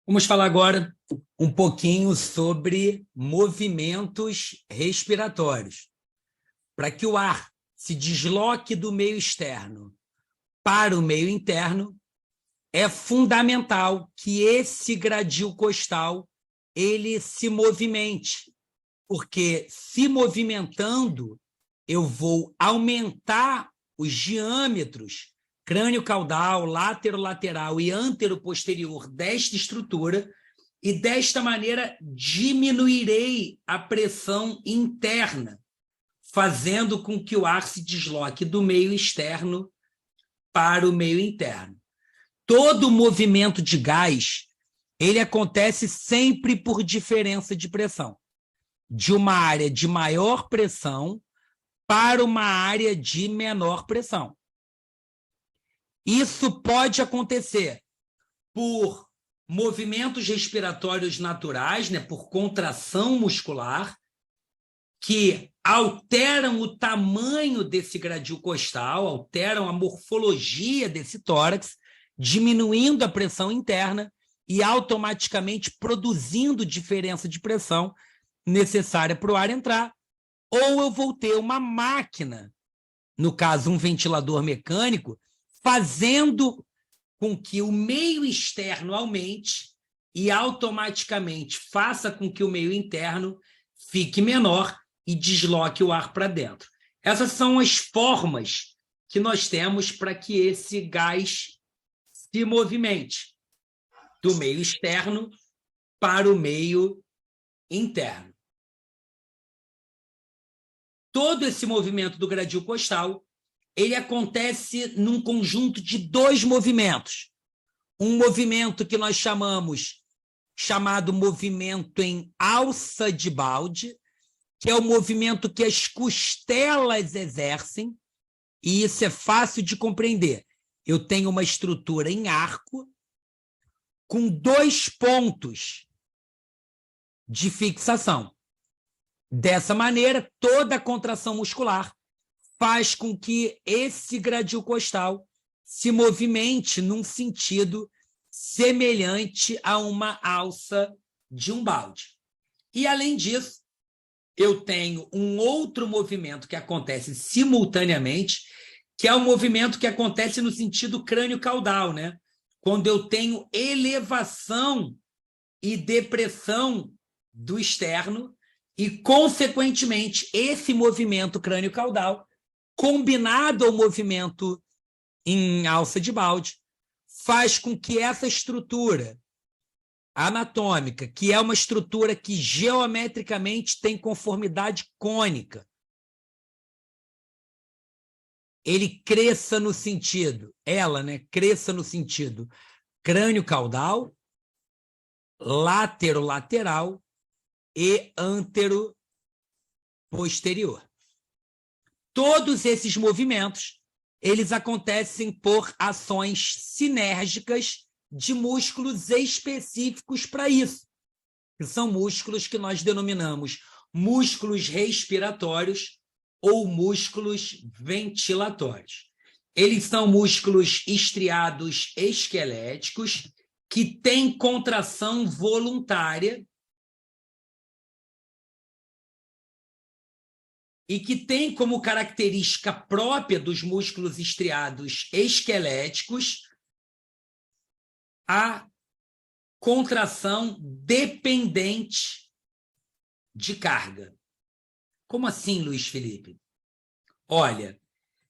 Vamos falar agora um pouquinho sobre movimentos respiratórios. Para que o ar se desloque do meio externo para o meio interno, é fundamental que esse gradil costal ele se movimente, porque se movimentando, eu vou aumentar os diâmetros crânio-caudal, látero-lateral e antero-posterior desta estrutura, e desta maneira diminuirei a pressão interna, fazendo com que o ar se desloque do meio externo para o meio interno. Todo movimento de gás, ele acontece sempre por diferença de pressão, de uma área de maior pressão para uma área de menor pressão. Isso pode acontecer por movimentos respiratórios naturais, né, por contração muscular, que alteram o tamanho desse gradil costal, alteram a morfologia desse tórax, diminuindo a pressão interna e automaticamente produzindo diferença de pressão necessária para o ar entrar. Ou eu vou ter uma máquina, no caso um ventilador mecânico, fazendo com que o meio externo aumente e automaticamente faça com que o meio interno fique menor e desloque o ar para dentro. Essas são as formas que nós temos para que esse gás se movimente do meio externo para o meio interno. Todo esse movimento do gradil costal, ele acontece num conjunto de dois movimentos. Um movimento que nós chamado movimento em alça de balde, que é o movimento que as costelas exercem, e isso é fácil de compreender. Eu tenho uma estrutura em arco com dois pontos de fixação. Dessa maneira, toda a contração muscular faz com que esse gradil costal se movimente num sentido semelhante a uma alça de um balde. E, além disso, eu tenho um outro movimento que acontece simultaneamente, que é o movimento que acontece no sentido crânio-caudal, né? Quando eu tenho elevação e depressão do externo e, consequentemente, esse movimento crânio-caudal, combinado ao movimento em alça de balde, faz com que essa estrutura anatômica, que é uma estrutura que geometricamente tem conformidade cônica, ele cresça no sentido, cresça no sentido crânio-caudal, látero-lateral e antero-posterior. Todos esses movimentos, eles acontecem por ações sinérgicas de músculos específicos para isso, que são músculos que nós denominamos músculos respiratórios ou músculos ventilatórios. Eles são músculos estriados esqueléticos que têm contração voluntária e que tem como característica própria dos músculos estriados esqueléticos a contração dependente de carga. Como assim, Luiz Felipe? Olha,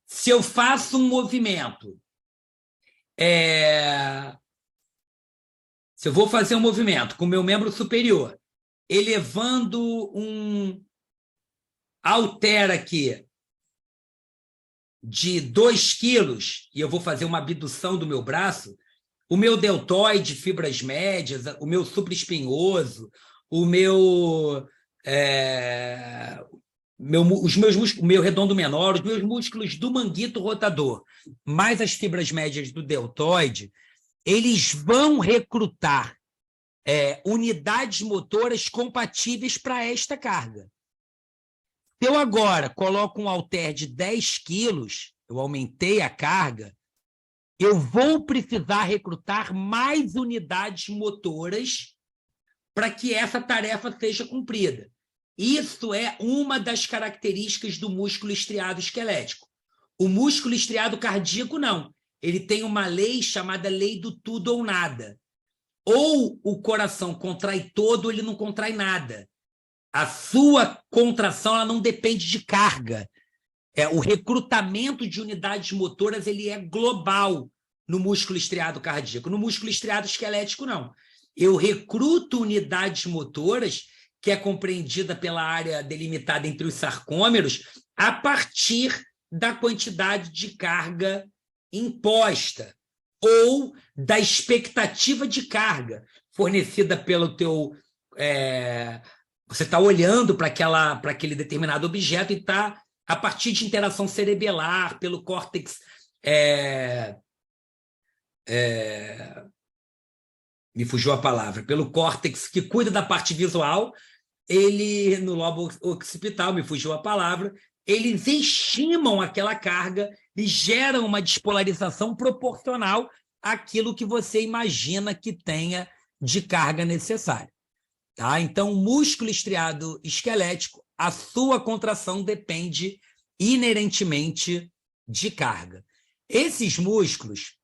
se eu faço um movimento, se eu vou fazer um movimento com o meu membro superior, elevando um halter aqui de 2 quilos, e eu vou fazer uma abdução do meu braço, o meu deltoide, fibras médias, o meu supraespinhoso, o meu redondo menor, os meus músculos do manguito rotador, mais as fibras médias do deltoide, eles vão recrutar unidades motoras compatíveis para esta carga. Se eu agora coloco um halter de 10 quilos, eu aumentei a carga, eu vou precisar recrutar mais unidades motoras para que essa tarefa seja cumprida. Isso é uma das características do músculo estriado esquelético. O músculo estriado cardíaco, não. Ele tem uma lei chamada lei do tudo ou nada. Ou o coração contrai todo, ou ele não contrai nada. A sua contração ela não depende de carga. O recrutamento de unidades motoras ele é global no músculo estriado cardíaco. No músculo estriado esquelético, não. Eu recruto unidades motoras, que é compreendida pela área delimitada entre os sarcômeros, a partir da quantidade de carga imposta ou da expectativa de carga fornecida pelo teu... você está olhando para aquele determinado objeto e está, a partir de interação cerebelar, pelo córtex... me fugiu a palavra, pelo córtex que cuida da parte visual, ele, no lobo occipital, me fugiu a palavra, eles estimam aquela carga e geram uma despolarização proporcional àquilo que você imagina que tenha de carga necessária. Tá? Então, o músculo estriado esquelético, a sua contração depende inerentemente de carga. Esses músculos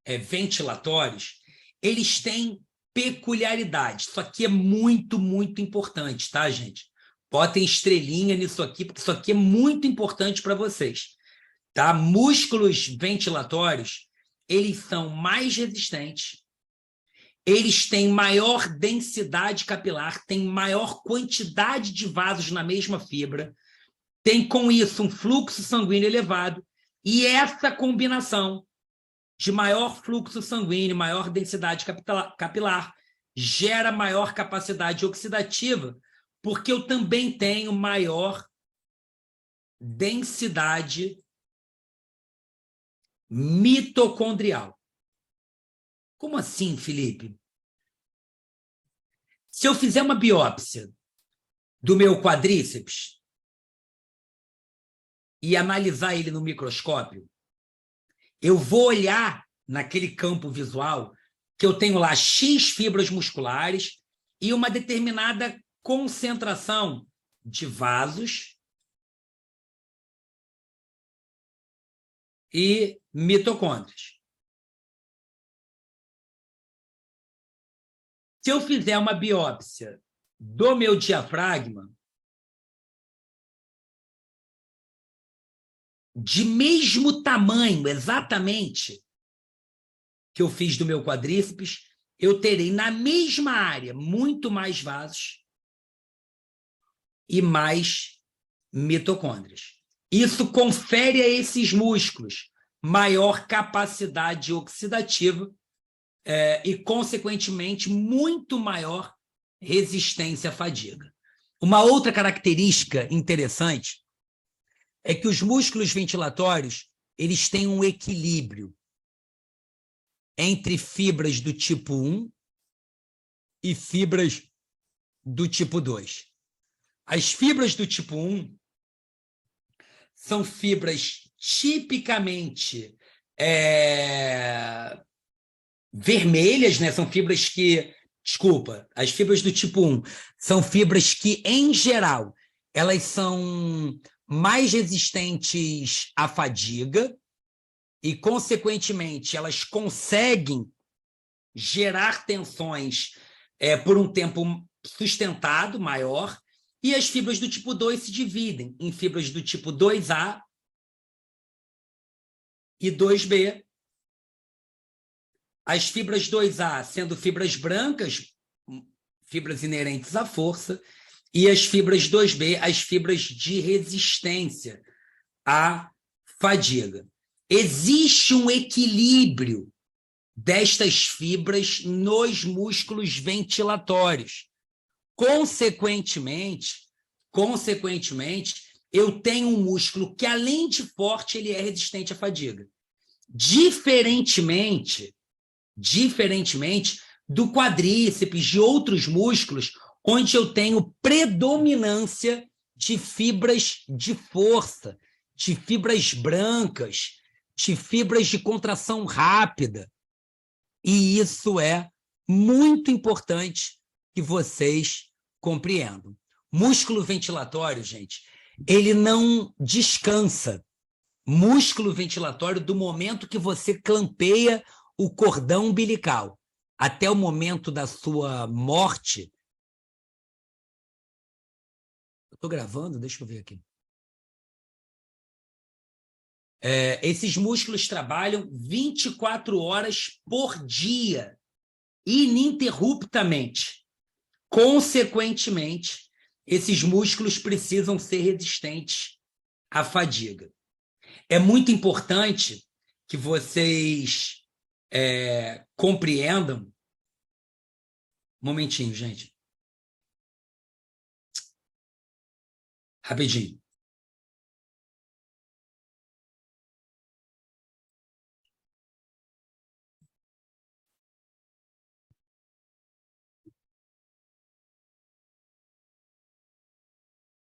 ventilatórios, eles têm peculiaridades. Isso aqui é muito, muito importante, tá, gente? Botem estrelinha nisso aqui, porque isso aqui é muito importante para vocês. Tá? Músculos ventilatórios, eles são mais resistentes, eles têm maior densidade capilar, têm maior quantidade de vasos na mesma fibra, tem com isso um fluxo sanguíneo elevado, e essa combinação de maior fluxo sanguíneo, maior densidade capilar, gera maior capacidade oxidativa, porque eu também tenho maior densidade mitocondrial. Como assim, Felipe? Se eu fizer uma biópsia do meu quadríceps e analisar ele no microscópio, eu vou olhar naquele campo visual que eu tenho lá X fibras musculares e uma determinada concentração de vasos e mitocôndrias. Se eu fizer uma biópsia do meu diafragma, de mesmo tamanho, exatamente, que eu fiz do meu quadríceps, eu terei na mesma área muito mais vasos e mais mitocôndrias. Isso confere a esses músculos maior capacidade oxidativa e, consequentemente, muito maior resistência à fadiga. Uma outra característica interessante é que os músculos ventilatórios eles têm um equilíbrio entre fibras do tipo 1 e fibras do tipo 2. As fibras do tipo 1 são fibras tipicamente vermelhas, né? São fibras que... Desculpa, as fibras do tipo 1 são fibras que, em geral, elas são mais resistentes à fadiga e, consequentemente, elas conseguem gerar tensões por um tempo sustentado, maior, e as fibras do tipo 2 se dividem em fibras do tipo 2A e 2B. As fibras 2A sendo fibras brancas, fibras inerentes à força, e as fibras 2B, as fibras de resistência à fadiga. Existe um equilíbrio destas fibras nos músculos ventilatórios. Consequentemente, eu tenho um músculo que, além de forte, ele é resistente à fadiga. Diferentemente do quadríceps, de outros músculos, onde eu tenho predominância de fibras de força, de fibras brancas, de fibras de contração rápida. E isso é muito importante que vocês compreendam. Músculo ventilatório, gente, ele não descansa. Músculo ventilatório, do momento que você clampeia o cordão umbilical até o momento da sua morte. Eu estou gravando? Deixa eu ver aqui. Esses músculos trabalham 24 horas por dia, ininterruptamente. Consequentemente, esses músculos precisam ser resistentes à fadiga. É muito importante que vocês compreendam. Um momentinho, gente. Rapidinho.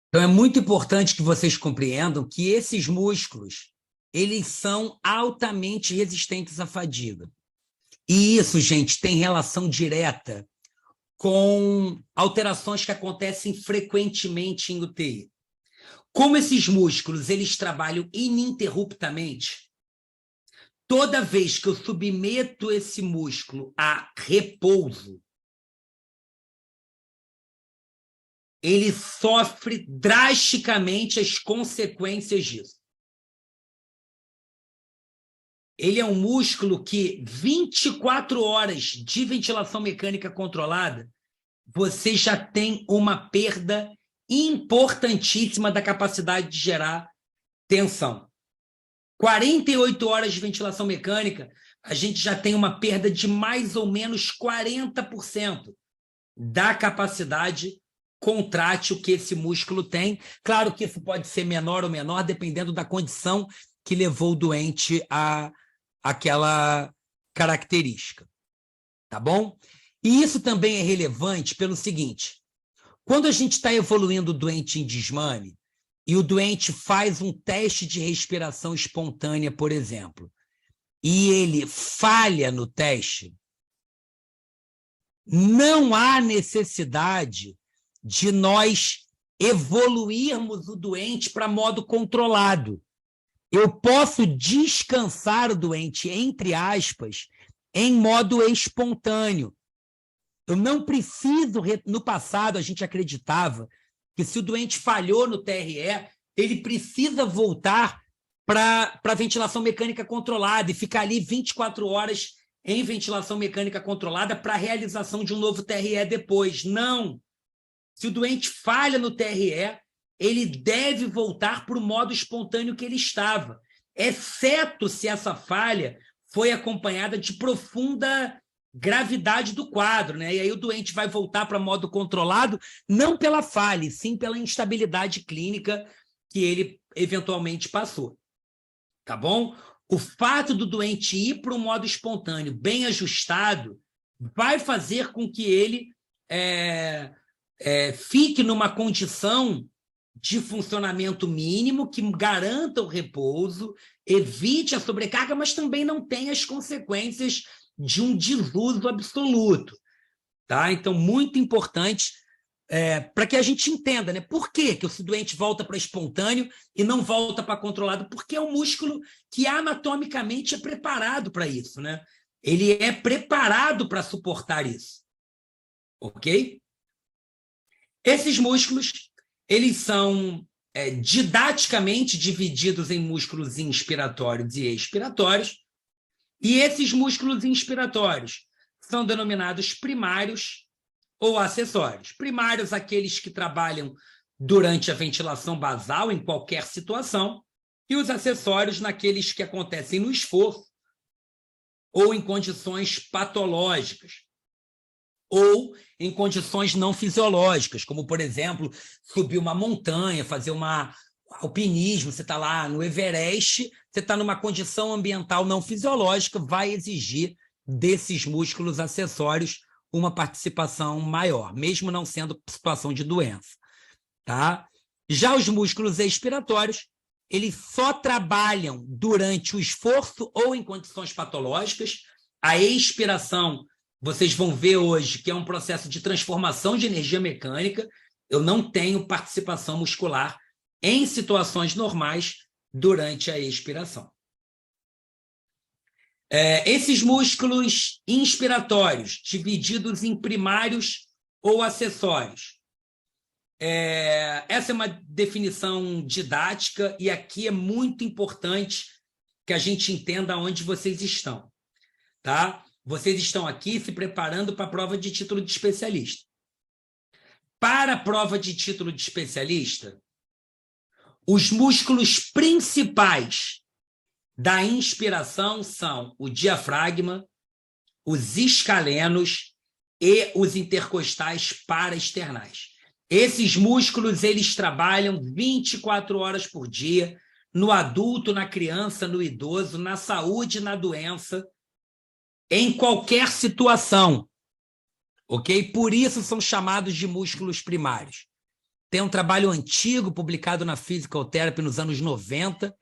Então, é muito importante que vocês compreendam que esses músculos, eles são altamente resistentes à fadiga. E isso, gente, tem relação direta com alterações que acontecem frequentemente em UTI. Como esses músculos, eles trabalham ininterruptamente, toda vez que eu submeto esse músculo a repouso, ele sofre drasticamente as consequências disso. Ele é um músculo que 24 horas de ventilação mecânica controlada, você já tem uma perda importantíssima da capacidade de gerar tensão. 48 horas de ventilação mecânica, a gente já tem uma perda de mais ou menos 40% da capacidade contrátil que esse músculo tem. Claro que isso pode ser menor ou menor, dependendo da condição que levou o doente a aquela característica. Tá bom? E isso também é relevante pelo seguinte: quando a gente está evoluindo o doente em desmame, e o doente faz um teste de respiração espontânea, por exemplo, e ele falha no teste, não há necessidade de nós evoluirmos o doente para modo controlado. Eu posso descansar o doente, entre aspas, em modo espontâneo. Eu não preciso... No passado, a gente acreditava que se o doente falhou no TRE, ele precisa voltar para a ventilação mecânica controlada e ficar ali 24 horas em ventilação mecânica controlada para a realização de um novo TRE depois. Não! Se o doente falha no TRE, ele deve voltar para o modo espontâneo que ele estava, exceto se essa falha foi acompanhada de profunda gravidade do quadro, né? E aí o doente vai voltar para modo controlado, não pela falha, sim pela instabilidade clínica que ele eventualmente passou. Tá bom? O fato do doente ir para um modo espontâneo bem ajustado vai fazer com que ele fique numa condição de funcionamento mínimo que garanta o repouso, evite a sobrecarga, mas também não tenha as consequências de um desuso absoluto. Tá? Então, muito importante para que a gente entenda, né? Por que o doente volta para espontâneo e não volta para controlado? Porque é um músculo que anatomicamente é preparado para isso, né? Ele é preparado para suportar isso. Ok? Esses músculos, eles são didaticamente divididos em músculos inspiratórios e expiratórios, e esses músculos inspiratórios são denominados primários ou acessórios. Primários, aqueles que trabalham durante a ventilação basal, em qualquer situação, e os acessórios, naqueles que acontecem no esforço ou em condições patológicas, ou em condições não fisiológicas, como, por exemplo, subir uma montanha, fazer alpinismo, você está lá no Everest, você está numa condição ambiental não fisiológica, vai exigir desses músculos acessórios uma participação maior, mesmo não sendo situação de doença. Tá? Já os músculos expiratórios eles só trabalham durante o esforço ou em condições patológicas. A expiração, vocês vão ver hoje que é um processo de transformação de energia mecânica. Eu não tenho participação muscular em situações normais durante a expiração. Esses músculos inspiratórios, divididos em primários ou acessórios. Essa é uma definição didática e aqui é muito importante que a gente entenda onde vocês estão. Tá? Vocês estão aqui se preparando para a prova de título de especialista. Para a prova de título de especialista, os músculos principais da inspiração são o diafragma, os escalenos e os intercostais paraesternais. Esses músculos, eles trabalham 24 horas por dia, no adulto, na criança, no idoso, na saúde, na doença, em qualquer situação, ok? Por isso são chamados de músculos primários. Tem um trabalho antigo, publicado na Physical Therapy nos anos 90,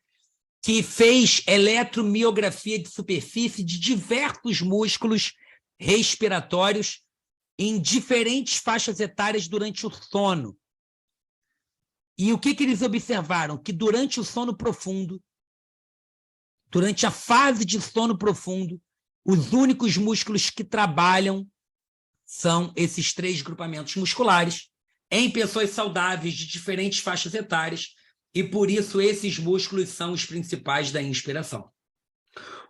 que fez eletromiografia de superfície de diversos músculos respiratórios em diferentes faixas etárias durante o sono. E o que eles observaram? Que durante o sono profundo, durante a fase de sono profundo, os únicos músculos que trabalham são esses 3 grupamentos musculares em pessoas saudáveis de diferentes faixas etárias, e por isso esses músculos são os principais da inspiração.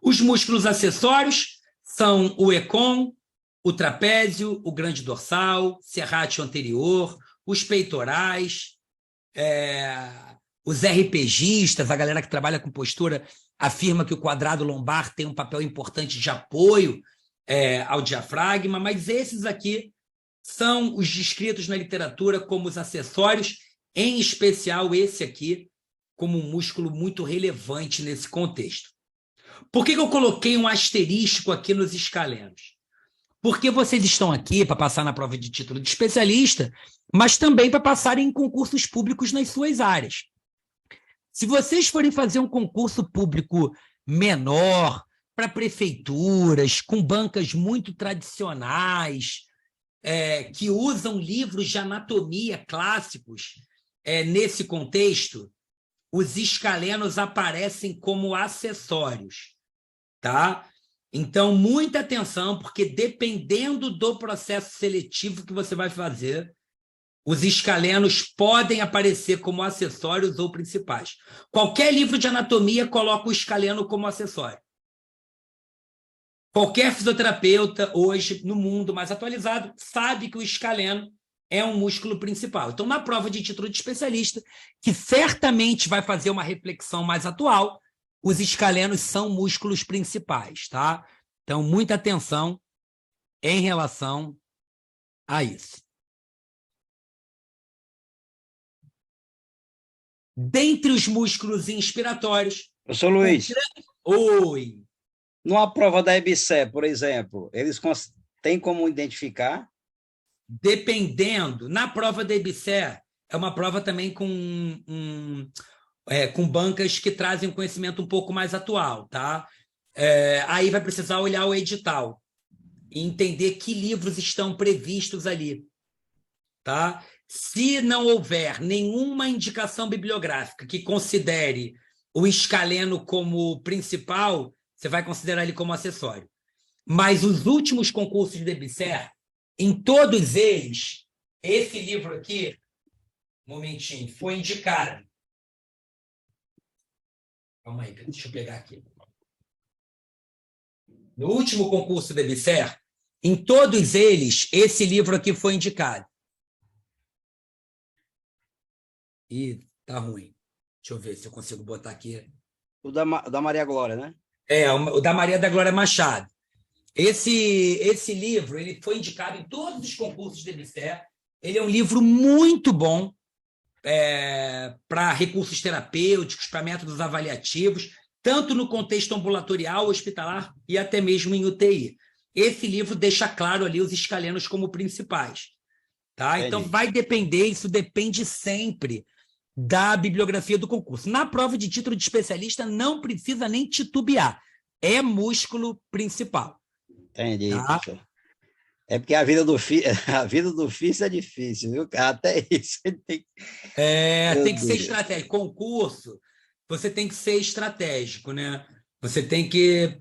Os músculos acessórios são o econ, o trapézio, o grande dorsal, serrátil anterior, os peitorais, os RPGistas, a galera que trabalha com postura, afirma que o quadrado lombar tem um papel importante de apoio ao diafragma, mas esses aqui são os descritos na literatura como os acessórios, em especial esse aqui, como um músculo muito relevante nesse contexto. Por que eu coloquei um asterístico aqui nos escalenos? Porque vocês estão aqui para passar na prova de título de especialista, mas também para passarem em concursos públicos nas suas áreas. Se vocês forem fazer um concurso público menor, para prefeituras, com bancas muito tradicionais, que usam livros de anatomia clássicos, nesse contexto, os escalenos aparecem como acessórios, tá? Então, muita atenção, porque dependendo do processo seletivo que você vai fazer, os escalenos podem aparecer como acessórios ou principais. Qualquer livro de anatomia coloca o escaleno como acessório. Qualquer fisioterapeuta hoje, no mundo mais atualizado, sabe que o escaleno é um músculo principal. Então, na prova de título de especialista, que certamente vai fazer uma reflexão mais atual, os escalenos são músculos principais, tá? Então, muita atenção em relação a isso. Dentre os músculos inspiratórios... Professor Luiz. Oi. Numa prova da EBSER, por exemplo, eles têm como identificar? Dependendo. Na prova da EBSER, é uma prova também com bancas que trazem um conhecimento um pouco mais atual, tá? Aí vai precisar olhar o edital e entender que livros estão previstos ali, tá? Se não houver nenhuma indicação bibliográfica que considere o escaleno como principal, você vai considerar ele como acessório. Mas os últimos concursos de EBSER, em todos eles, esse livro aqui, um momentinho, foi indicado. Calma aí, deixa eu pegar aqui. No último concurso da EBSER, em todos eles, esse livro aqui foi indicado. Ih, tá ruim. Deixa eu ver se eu consigo botar aqui. O da Maria Glória, né? O da Maria da Glória Machado. Esse livro ele foi indicado em todos os concursos da EBSER. Ele é um livro muito bom para recursos terapêuticos, para métodos avaliativos, tanto no contexto ambulatorial, hospitalar e até mesmo em UTI. Esse livro deixa claro ali os escalenos como principais. Tá? Então, vai depender, isso depende sempre da bibliografia do concurso. Na prova de título de especialista, não precisa nem titubear. É músculo principal. Entendi, Tá? professor. É porque a vida do filho, a vida do filho é difícil, viu? Até isso ele tem. Meu Tem que ser Deus. estratégico. Concurso, você tem que ser estratégico, né? Você tem que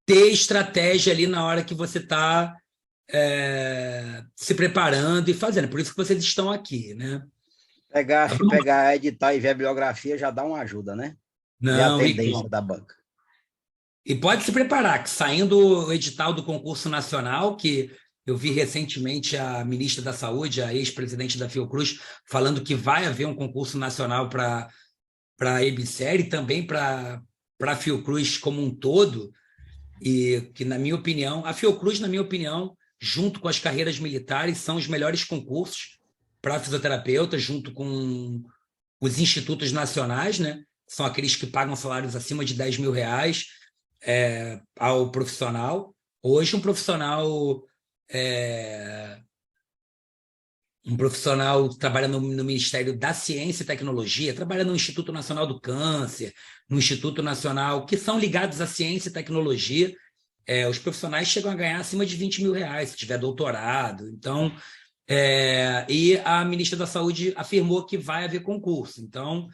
ter estratégia ali na hora que você está se preparando e fazendo. Por isso que vocês estão aqui, né? Pegar edital e ver a bibliografia já dá uma ajuda, né? Ver a Não, tendência da banca. e pode se preparar, que saindo o edital do concurso nacional, que eu vi recentemente a ministra da Saúde, a ex-presidente da Fiocruz, falando que vai haver um concurso nacional para a EBSER e também para a Fiocruz como um todo, e que, na minha opinião, a Fiocruz, na minha opinião, junto com as carreiras militares, são os melhores concursos para fisioterapeuta, junto com os institutos nacionais, né? São aqueles que pagam salários acima de R$ 10.000 ao profissional. Hoje, um profissional trabalha no Ministério da Ciência e Tecnologia, trabalha no Instituto Nacional do Câncer, no Instituto Nacional, que são ligados à ciência e tecnologia. Os profissionais chegam a ganhar acima de R$ 20.000, se tiver doutorado. Então, e a ministra da Saúde afirmou que vai haver concurso. Então,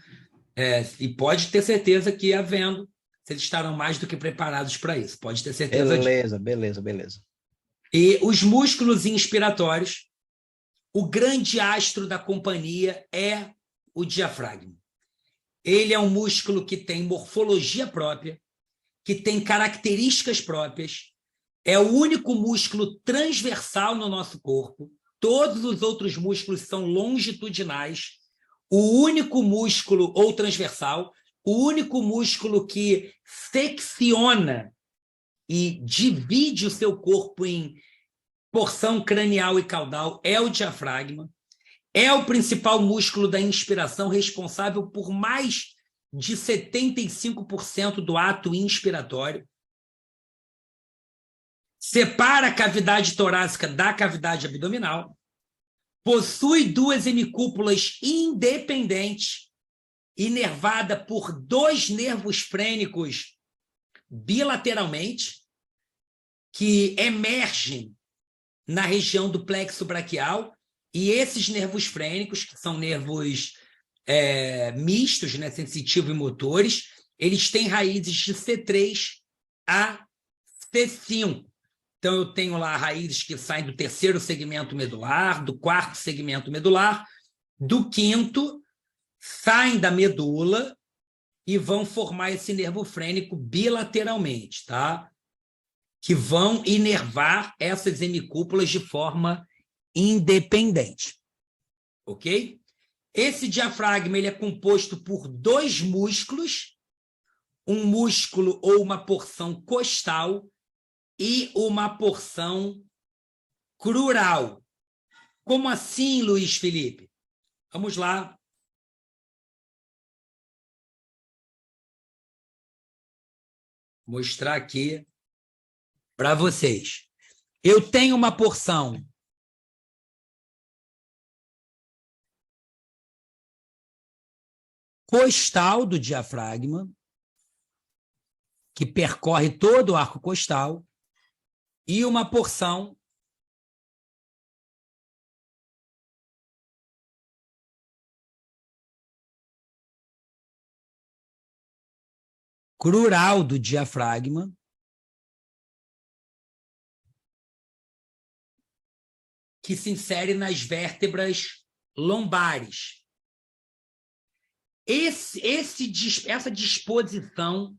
e pode ter certeza que, havendo, vocês estarão mais do que preparados para isso. Pode ter certeza disso. Beleza, beleza, beleza. E os músculos inspiratórios, o grande astro da companhia é o diafragma. Ele é um músculo que tem morfologia própria, que tem características próprias, é o único músculo transversal no nosso corpo. Todos os outros músculos são longitudinais. O único músculo, ou transversal, o único músculo que secciona e divide o seu corpo em porção cranial e caudal é o diafragma. É o principal músculo da inspiração, responsável por mais de 75% do ato inspiratório. Separa a cavidade torácica da cavidade abdominal. Possui duas hemicúpulas independentes, inervada por dois nervos frênicos bilateralmente, que emergem na região do plexo braquial, e esses nervos frênicos, que são nervos mistos, né, sensitivo e motores, eles têm raízes de C3 a C5. Então, eu tenho lá raízes que saem do terceiro segmento medular, do quarto segmento medular, do quinto, saem da medula e vão formar esse nervo frênico bilateralmente, tá? Que vão inervar essas hemicúpulas de forma independente. Ok? Esse diafragma ele é composto por dois músculos, um músculo ou uma porção costal e uma porção crural. Como assim, Luiz Felipe? Vamos lá. Mostrar aqui para vocês. Eu tenho uma porção costal do diafragma, que percorre todo o arco costal, e uma porção crural do diafragma, que se insere nas vértebras lombares. Essa disposição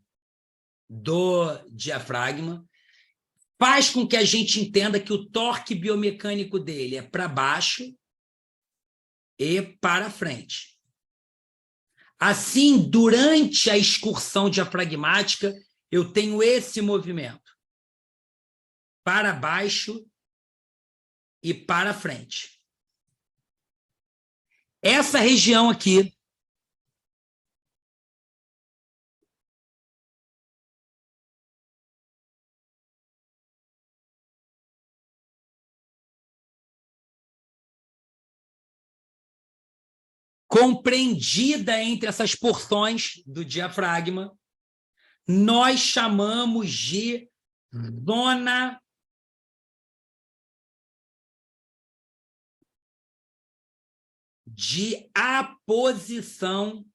do diafragma faz com que a gente entenda que o torque biomecânico dele é para baixo e para frente. Assim, durante a excursão diafragmática, eu tenho esse movimento para baixo e para frente. Essa região aqui compreendida entre essas porções do diafragma, nós chamamos de zona de aposição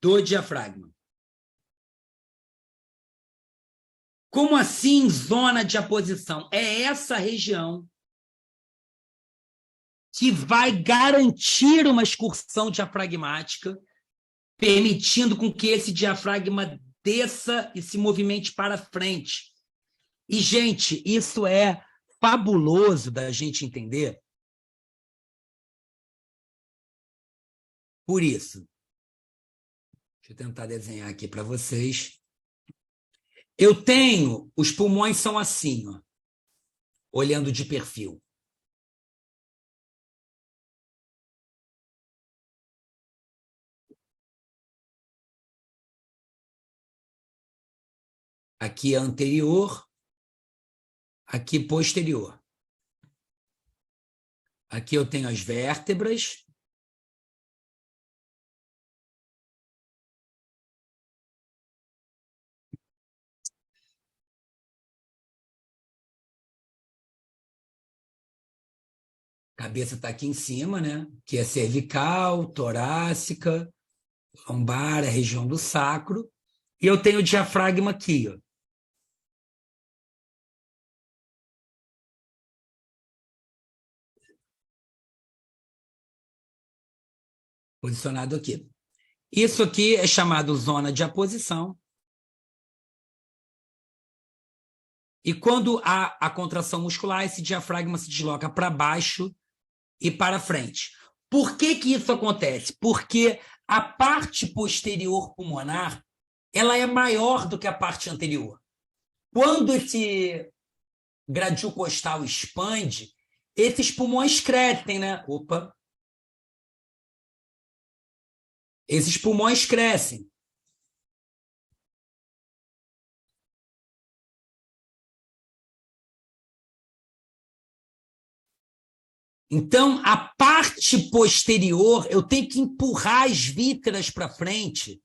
do diafragma. Como assim zona de aposição? É essa região que vai garantir uma excursão diafragmática, permitindo com que esse diafragma desça e se movimente para frente. E, gente, isso é fabuloso da gente entender. Por isso, deixa eu tentar desenhar aqui para vocês. Eu tenho, os pulmões são assim, ó, olhando de perfil. Aqui é anterior, aqui posterior. Aqui eu tenho as vértebras. A cabeça está aqui em cima, né? Que é cervical, torácica, lombar, a região do sacro. E eu tenho o diafragma aqui, ó. Posicionado aqui. Isso aqui é chamado zona de aposição. E quando há a contração muscular, esse diafragma se desloca para baixo e para frente. Por que que isso acontece? Porque a parte posterior pulmonar, ela é maior do que a parte anterior. Quando esse gradil costal expande, esses pulmões crescem, né? Opa! Esses pulmões crescem. Então, a parte posterior, eu tenho que empurrar as vísceras para frente.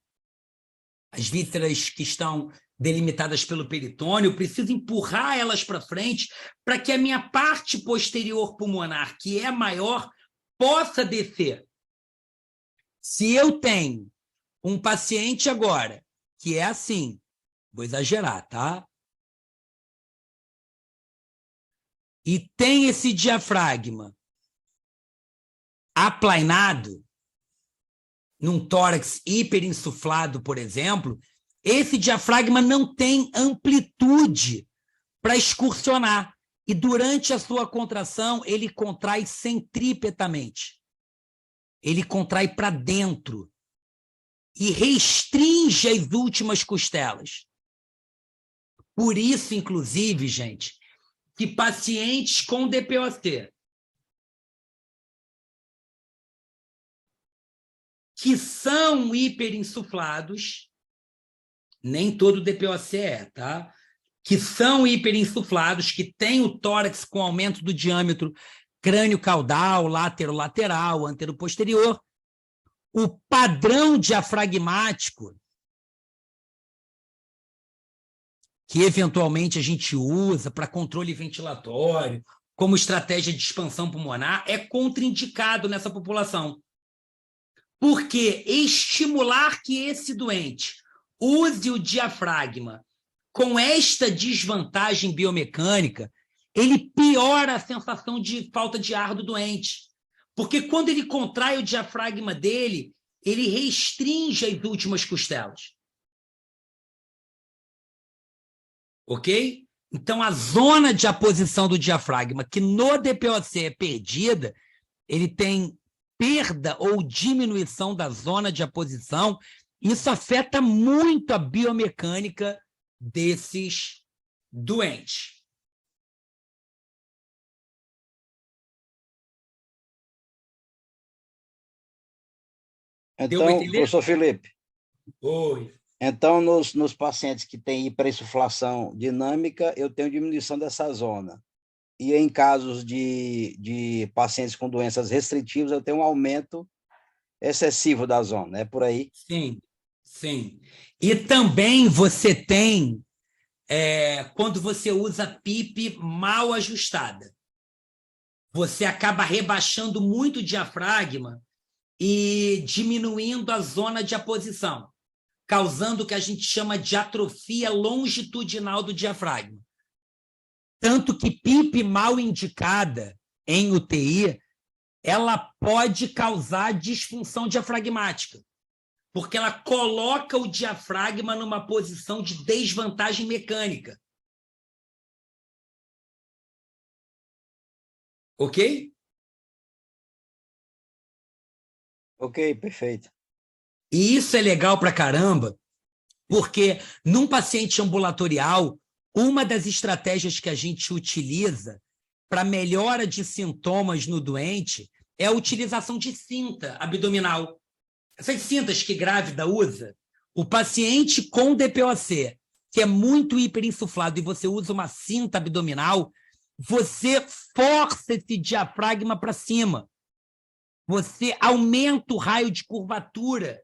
As vísceras que estão delimitadas pelo peritônio, eu preciso empurrar elas para frente para que a minha parte posterior pulmonar, que é maior, possa descer. Se eu tenho um paciente agora que é assim, vou exagerar, tá? E tem esse diafragma aplainado, num tórax hiperinsuflado, por exemplo, esse diafragma não tem amplitude para excursionar. E durante a sua contração, ele contrai centripetamente. Ele contrai para dentro e restringe as últimas costelas. Por isso, inclusive, gente, que pacientes com DPOC que são hiperinsuflados, nem todo DPOC é, tá? Que são hiperinsuflados, que têm o tórax com aumento do diâmetro crânio-caudal, látero-lateral, antero-posterior, o padrão diafragmático que eventualmente a gente usa para controle ventilatório, como estratégia de expansão pulmonar, é contraindicado nessa população. Porque estimular que esse doente use o diafragma com esta desvantagem biomecânica, ele piora a sensação de falta de ar do doente. Porque quando ele contrai o diafragma dele, ele restringe as últimas costelas. Ok? Então, a zona de aposição do diafragma, que no DPOC é perdida, ele tem perda ou diminuição da zona de aposição, isso afeta muito a biomecânica desses doentes. Então, professor Felipe, Oi. Então, nos pacientes que têm hiperinsuflação dinâmica, eu tenho diminuição dessa zona. E em casos de pacientes com doenças restritivas, eu tenho um aumento excessivo da zona. É por aí? Sim, sim. E também você tem, quando você usa PIP mal ajustada, você acaba rebaixando muito o diafragma e diminuindo a zona de aposição, causando o que a gente chama de atrofia longitudinal do diafragma. Tanto que PIP mal indicada em UTI, ela pode causar disfunção diafragmática, porque ela coloca o diafragma numa posição de desvantagem mecânica. Ok? Ok, perfeito. E isso é legal pra caramba, porque num paciente ambulatorial, uma das estratégias que a gente utiliza para melhora de sintomas no doente é a utilização de cinta abdominal. Essas cintas que grávida usa, o paciente com DPOC, que é muito hiperinsuflado, e você usa uma cinta abdominal, você força esse diafragma para cima. Você aumenta o raio de curvatura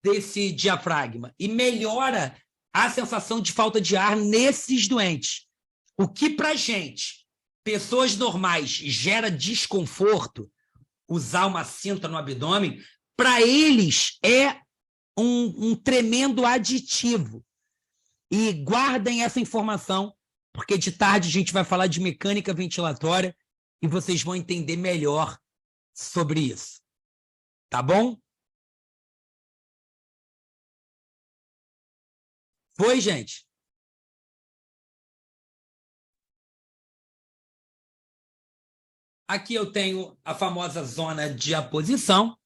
desse diafragma e melhora a sensação de falta de ar nesses doentes. O que, para a gente, pessoas normais, gera desconforto, usar uma cinta no abdômen, para eles é um tremendo aditivo. E guardem essa informação, porque de tarde a gente vai falar de mecânica ventilatória e vocês vão entender melhor sobre isso. Tá bom? Foi, gente? Aqui eu tenho a famosa zona de aposição.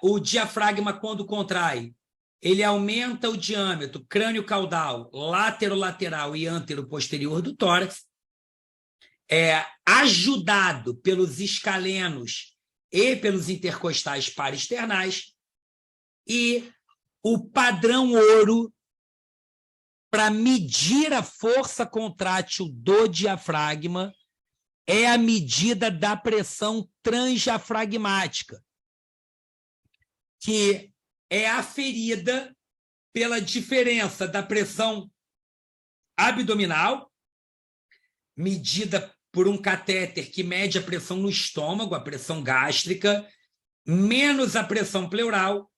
O diafragma, quando contrai, ele aumenta o diâmetro crânio-caudal, látero-lateral e antero-posterior do tórax, ajudado pelos escalenos e pelos intercostais paraesternais, e o padrão ouro para medir a força contrátil do diafragma é a medida da pressão transdiafragmática, que é aferida pela diferença da pressão abdominal, medida por um catéter que mede a pressão no estômago, a pressão gástrica, menos a pressão pleural,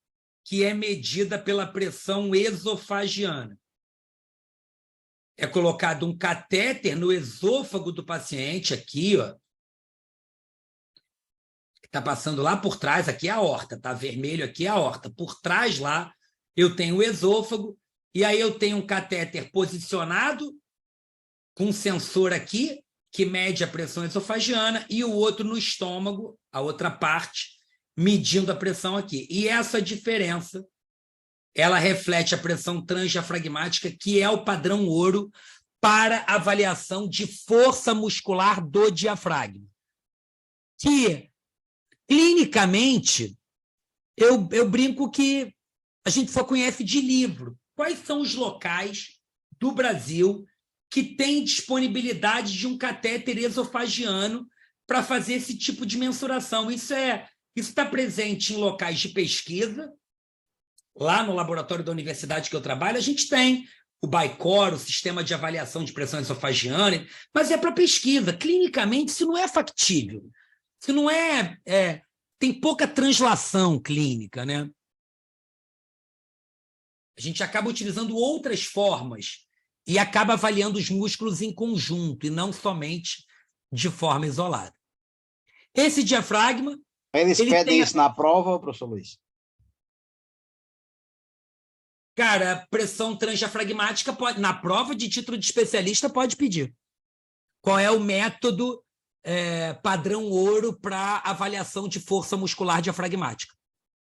que é medida pela pressão esofagiana. É colocado um catéter no esôfago do paciente, aqui, ó, que está passando lá por trás, aqui é a aorta, está vermelho aqui é a aorta. Por trás lá, eu tenho o esôfago, e aí eu tenho um catéter posicionado, com um sensor aqui, que mede a pressão esofagiana, e o outro no estômago, a outra parte, medindo a pressão aqui. E essa diferença, ela reflete a pressão transdiafragmática, que é o padrão ouro para avaliação de força muscular do diafragma. Que, clinicamente, eu brinco que a gente só conhece de livro. Quais são os locais do Brasil que têm disponibilidade de um catéter esofagiano para fazer esse tipo de mensuração? Isso está presente em locais de pesquisa. Lá no laboratório da universidade que eu trabalho, a gente tem o BICOR, o Sistema de Avaliação de Pressão Esofagiana, mas é para pesquisa. Clinicamente, isso não é factível. Isso não tem pouca translação clínica, né? A gente acaba utilizando outras formas e acaba avaliando os músculos em conjunto e não somente de forma isolada. Esse diafragma... Eles pedem isso na prova, professor Luiz? Cara, pressão transdiafragmática pode, na prova de título de especialista, pode pedir. Qual é o método padrão ouro para avaliação de força muscular diafragmática?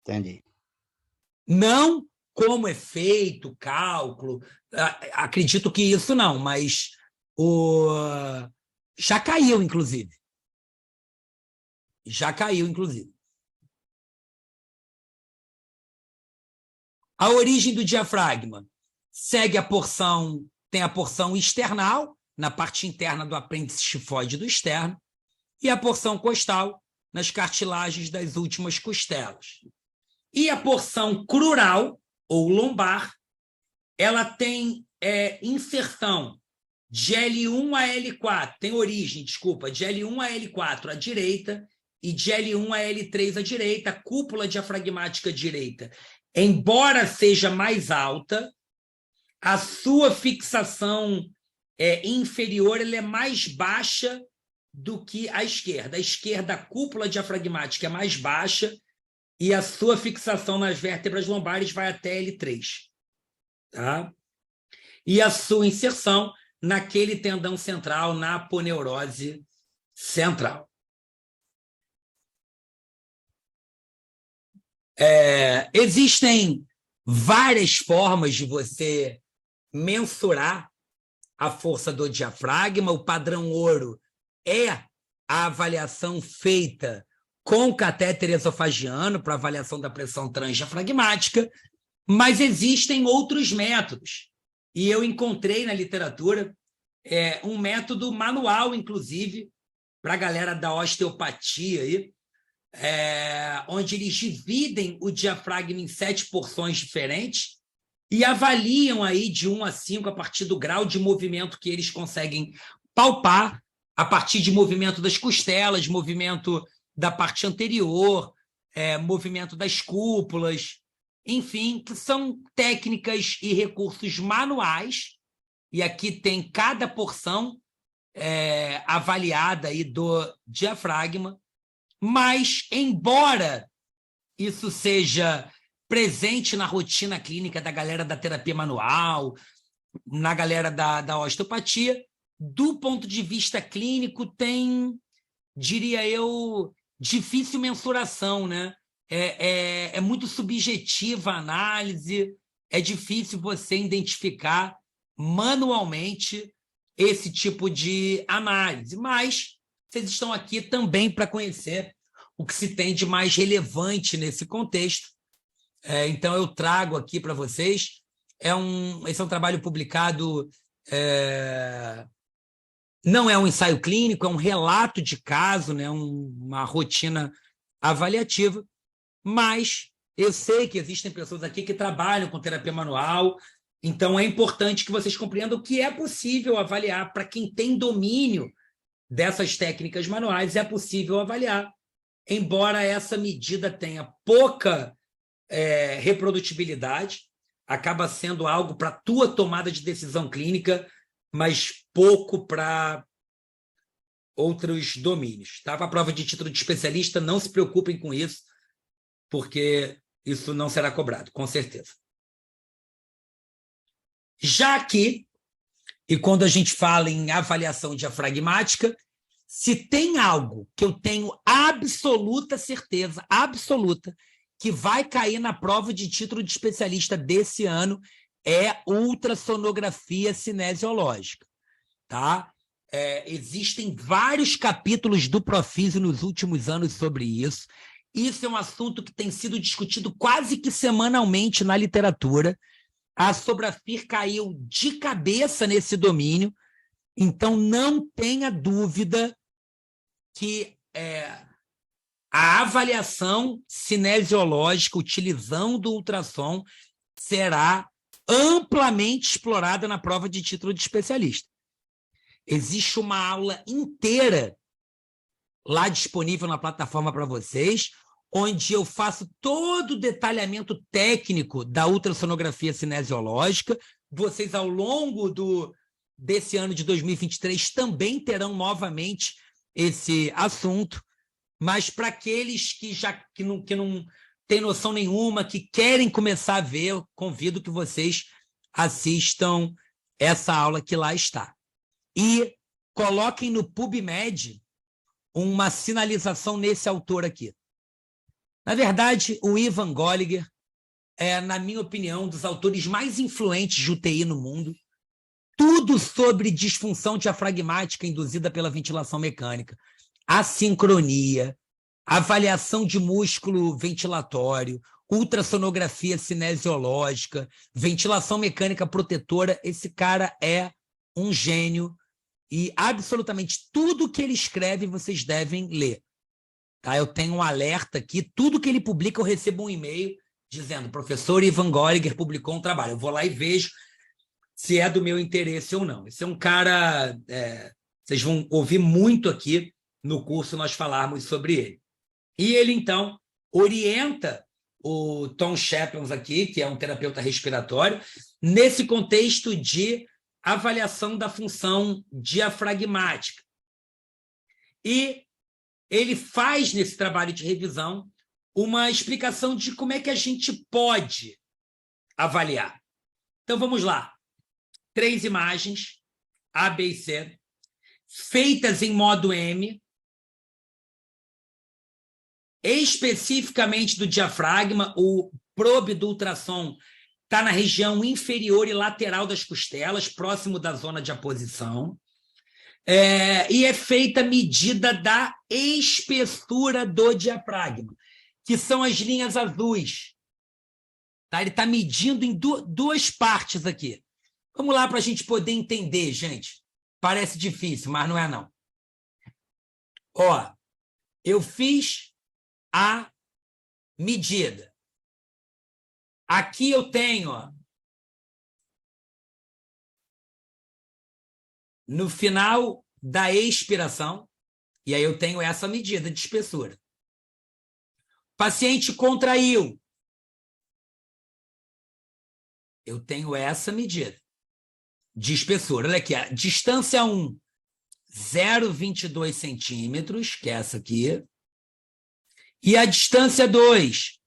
Entendi. Não como é feito, cálculo, acredito que isso não, mas já caiu, inclusive. Já caiu, inclusive. A origem do diafragma segue tem a porção external, na parte interna do apêndice xifoide do externo, e a porção costal, nas cartilagens das últimas costelas. E a porção crural, ou lombar, ela tem inserção de L1 a L4, tem origem, desculpa, de L1 a L4 à direita e de L1 a L3 à direita, a cúpula diafragmática direita. Embora seja mais alta, a sua fixação inferior ela é mais baixa do que a esquerda. A esquerda, a cúpula diafragmática é mais baixa e a sua fixação nas vértebras lombares vai até L3. Tá? E a sua inserção naquele tendão central, na aponeurose central. Existem várias formas de você mensurar a força do diafragma. O padrão ouro é a avaliação feita com catéter esofagiano para avaliação da pressão transdiafragmática, mas existem outros métodos. E eu encontrei na literatura um método manual, inclusive, para a galera da osteopatia, aí, onde eles dividem o diafragma em 7 porções diferentes e avaliam aí de 1 a 5 a partir do grau de movimento que eles conseguem palpar, a partir de movimento das costelas, movimento da parte anterior, movimento das cúpulas, enfim, que são técnicas e recursos manuais, e aqui tem cada porção avaliada aí do diafragma, mas, embora isso seja presente na rotina clínica da galera da terapia manual, na galera da osteopatia, do ponto de vista clínico tem, diria eu, difícil mensuração, né? É muito subjetiva a análise, é difícil você identificar manualmente esse tipo de análise, mas vocês estão aqui também para conhecer o que se tem de mais relevante nesse contexto. Então, eu trago aqui para vocês, esse é um trabalho publicado, não é um ensaio clínico, é um relato de caso, né? Uma rotina avaliativa, mas eu sei que existem pessoas aqui que trabalham com terapia manual, então é importante que vocês compreendam que é possível avaliar. Para quem tem domínio dessas técnicas manuais, é possível avaliar, embora essa medida tenha pouca reprodutibilidade, acaba sendo algo para a tua tomada de decisão clínica, mas pouco para outros domínios. Tá? Para a prova de título de especialista, não se preocupem com isso, porque isso não será cobrado, com certeza. Já aqui, e quando a gente fala em avaliação diafragmática, se tem algo que eu tenho absoluta certeza, absoluta, que vai cair na prova de título de especialista desse ano, é ultrassonografia cinesiológica. Tá? Existem vários capítulos do Profísio nos últimos anos sobre isso. Isso é um assunto que tem sido discutido quase que semanalmente na literatura. A Sobrafir caiu de cabeça nesse domínio, então não tenha dúvida que a avaliação cinesiológica utilizando o ultrassom será amplamente explorada na prova de título de especialista. Existe uma aula inteira lá disponível na plataforma para vocês, onde eu faço todo o detalhamento técnico da ultrassonografia cinesiológica. Vocês, ao longo desse ano de 2023, também terão novamente esse assunto, mas para aqueles que não têm noção nenhuma, que querem começar a ver, eu convido que vocês assistam essa aula que lá está. E coloquem no PubMed uma sinalização nesse autor aqui. Na verdade, o Ivan Golliger é, na minha opinião, um dos autores mais influentes de UTI no mundo. Tudo sobre disfunção diafragmática induzida pela ventilação mecânica, assincronia, avaliação de músculo ventilatório, ultrassonografia cinesiológica, ventilação mecânica protetora. Esse cara é um gênio e absolutamente tudo que ele escreve vocês devem ler. Tá? Eu tenho um alerta aqui, tudo que ele publica eu recebo um e-mail dizendo: professor Ivan Goliger publicou um trabalho. Eu vou lá e vejo se é do meu interesse ou não. Esse é um cara... vocês vão ouvir muito aqui no curso nós falarmos sobre ele. E ele, então, orienta o Tom Shaplons aqui, que é um terapeuta respiratório, nesse contexto de avaliação da função diafragmática. E ele faz, nesse trabalho de revisão, uma explicação de como é que a gente pode avaliar. Então, vamos lá. 3 imagens, A, B e C, feitas em modo M, especificamente do diafragma. O probe do ultrassom está na região inferior e lateral das costelas, próximo da zona de aposição. E é feita a medida da espessura do diafragma, que são as linhas azuis. Tá? Ele está medindo em duas partes aqui. Vamos lá para a gente poder entender, gente. Parece difícil, mas não é não. Ó, eu fiz a medida. Aqui eu tenho, ó, no final da expiração, e aí eu tenho essa medida de espessura. O paciente contraiu. Eu tenho essa medida de espessura. Olha aqui, a distância 1, 0,22 centímetros, que é essa aqui. E a distância 2,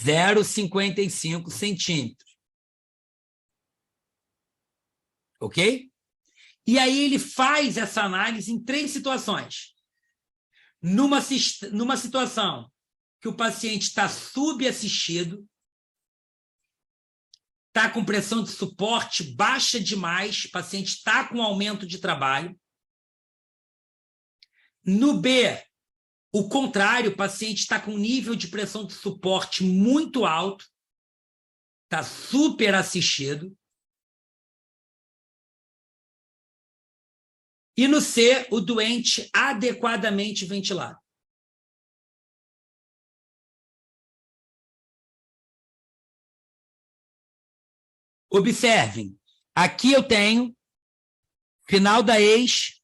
0,55 centímetros. Ok? E aí ele faz essa análise em 3 situações. Numa situação que o paciente está subassistido, está com pressão de suporte baixa demais, o paciente está com aumento de trabalho. No B, o contrário, o paciente está com nível de pressão de suporte muito alto, está super assistido. E no C, o doente adequadamente ventilado. Observem, aqui eu tenho final da ex,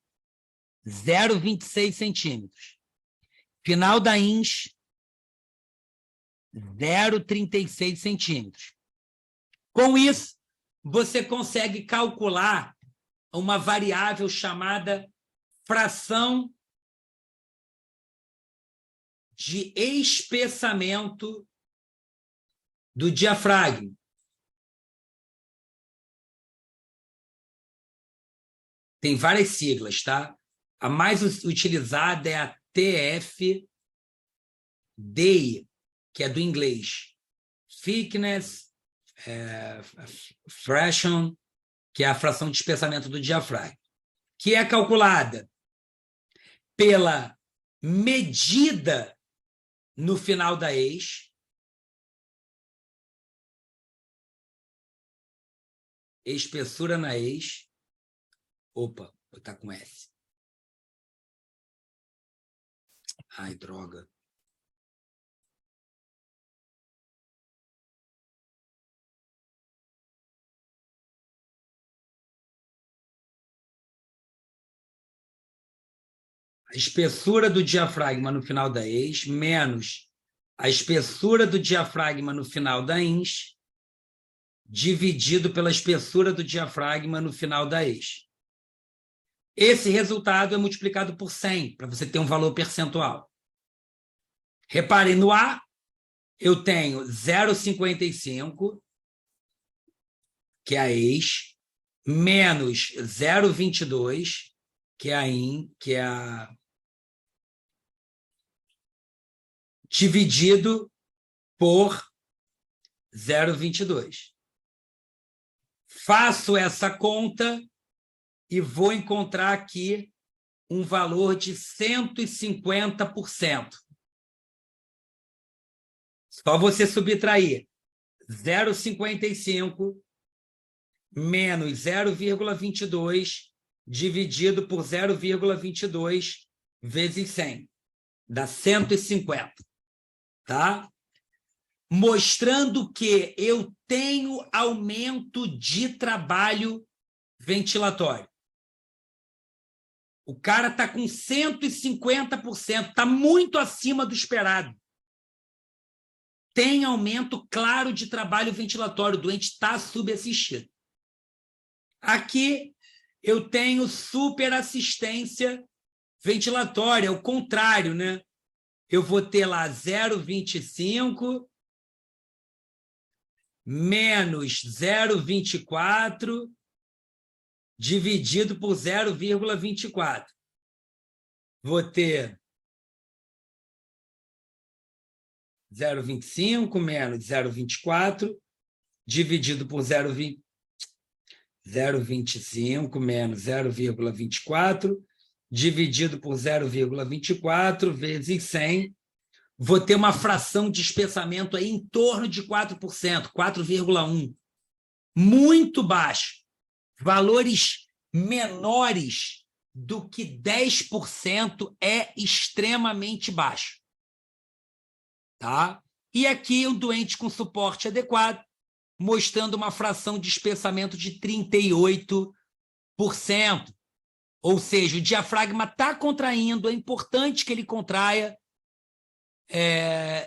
0,26 centímetros. Final da ins, 0,36 centímetros. Com isso, você consegue calcular uma variável chamada fração de espessamento do diafragma. Tem várias siglas, tá? A mais utilizada é a TFDI, que é do inglês. Thickness, fraction, que é a fração de espessamento do diafragma, que é calculada pela medida no final da ex, espessura na ex. Opa, vou botar com S. Ai, droga. A espessura do diafragma no final da ex menos a espessura do diafragma no final da ins dividido pela espessura do diafragma no final da ex. Esse resultado é multiplicado por 100, para você ter um valor percentual. Reparem, no A, eu tenho 0,55, que é a ex, menos 0,22, que é a in, que é a... dividido por 0,22. Faço essa conta e vou encontrar aqui um valor de 150%. Só você subtrair 0,55 menos 0,22 dividido por 0,22 vezes 100. Dá 150. Tá? Mostrando que eu tenho aumento de trabalho ventilatório. O cara está com 150%, está muito acima do esperado. Tem aumento claro de trabalho ventilatório, o doente está subassistido. Aqui eu tenho superassistência ventilatória, o contrário, né? Eu vou ter lá 0,25 menos 0,24 dividido por 0,24. Vou ter 0,25 menos 0,24 dividido por 0,25 menos 0,24 dividido por 0,24 vezes 100. Vou ter uma fração de espessamento aí em torno de 4%, 4,1%. Muito baixo. Valores menores do que 10% é extremamente baixo. Tá? E aqui o doente com suporte adequado, mostrando uma fração de espessamento de 38%. Ou seja, o diafragma está contraindo, é importante que ele contraia,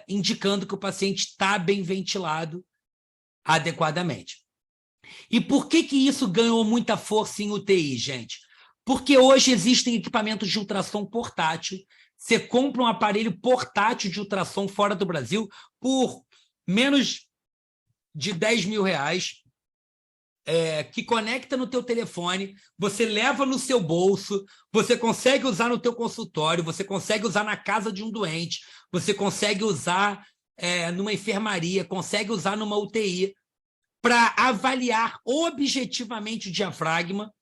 indicando que o paciente está bem ventilado adequadamente. E por que isso ganhou muita força em UTI, gente? Porque hoje existem equipamentos de ultrassom portátil. Você compra um aparelho portátil de ultrassom fora do Brasil por menos de R$10.000, que conecta no teu telefone, você leva no seu bolso, você consegue usar no teu consultório, você consegue usar na casa de um doente, você consegue usar numa enfermaria, consegue usar numa UTI, para avaliar objetivamente o diafragma,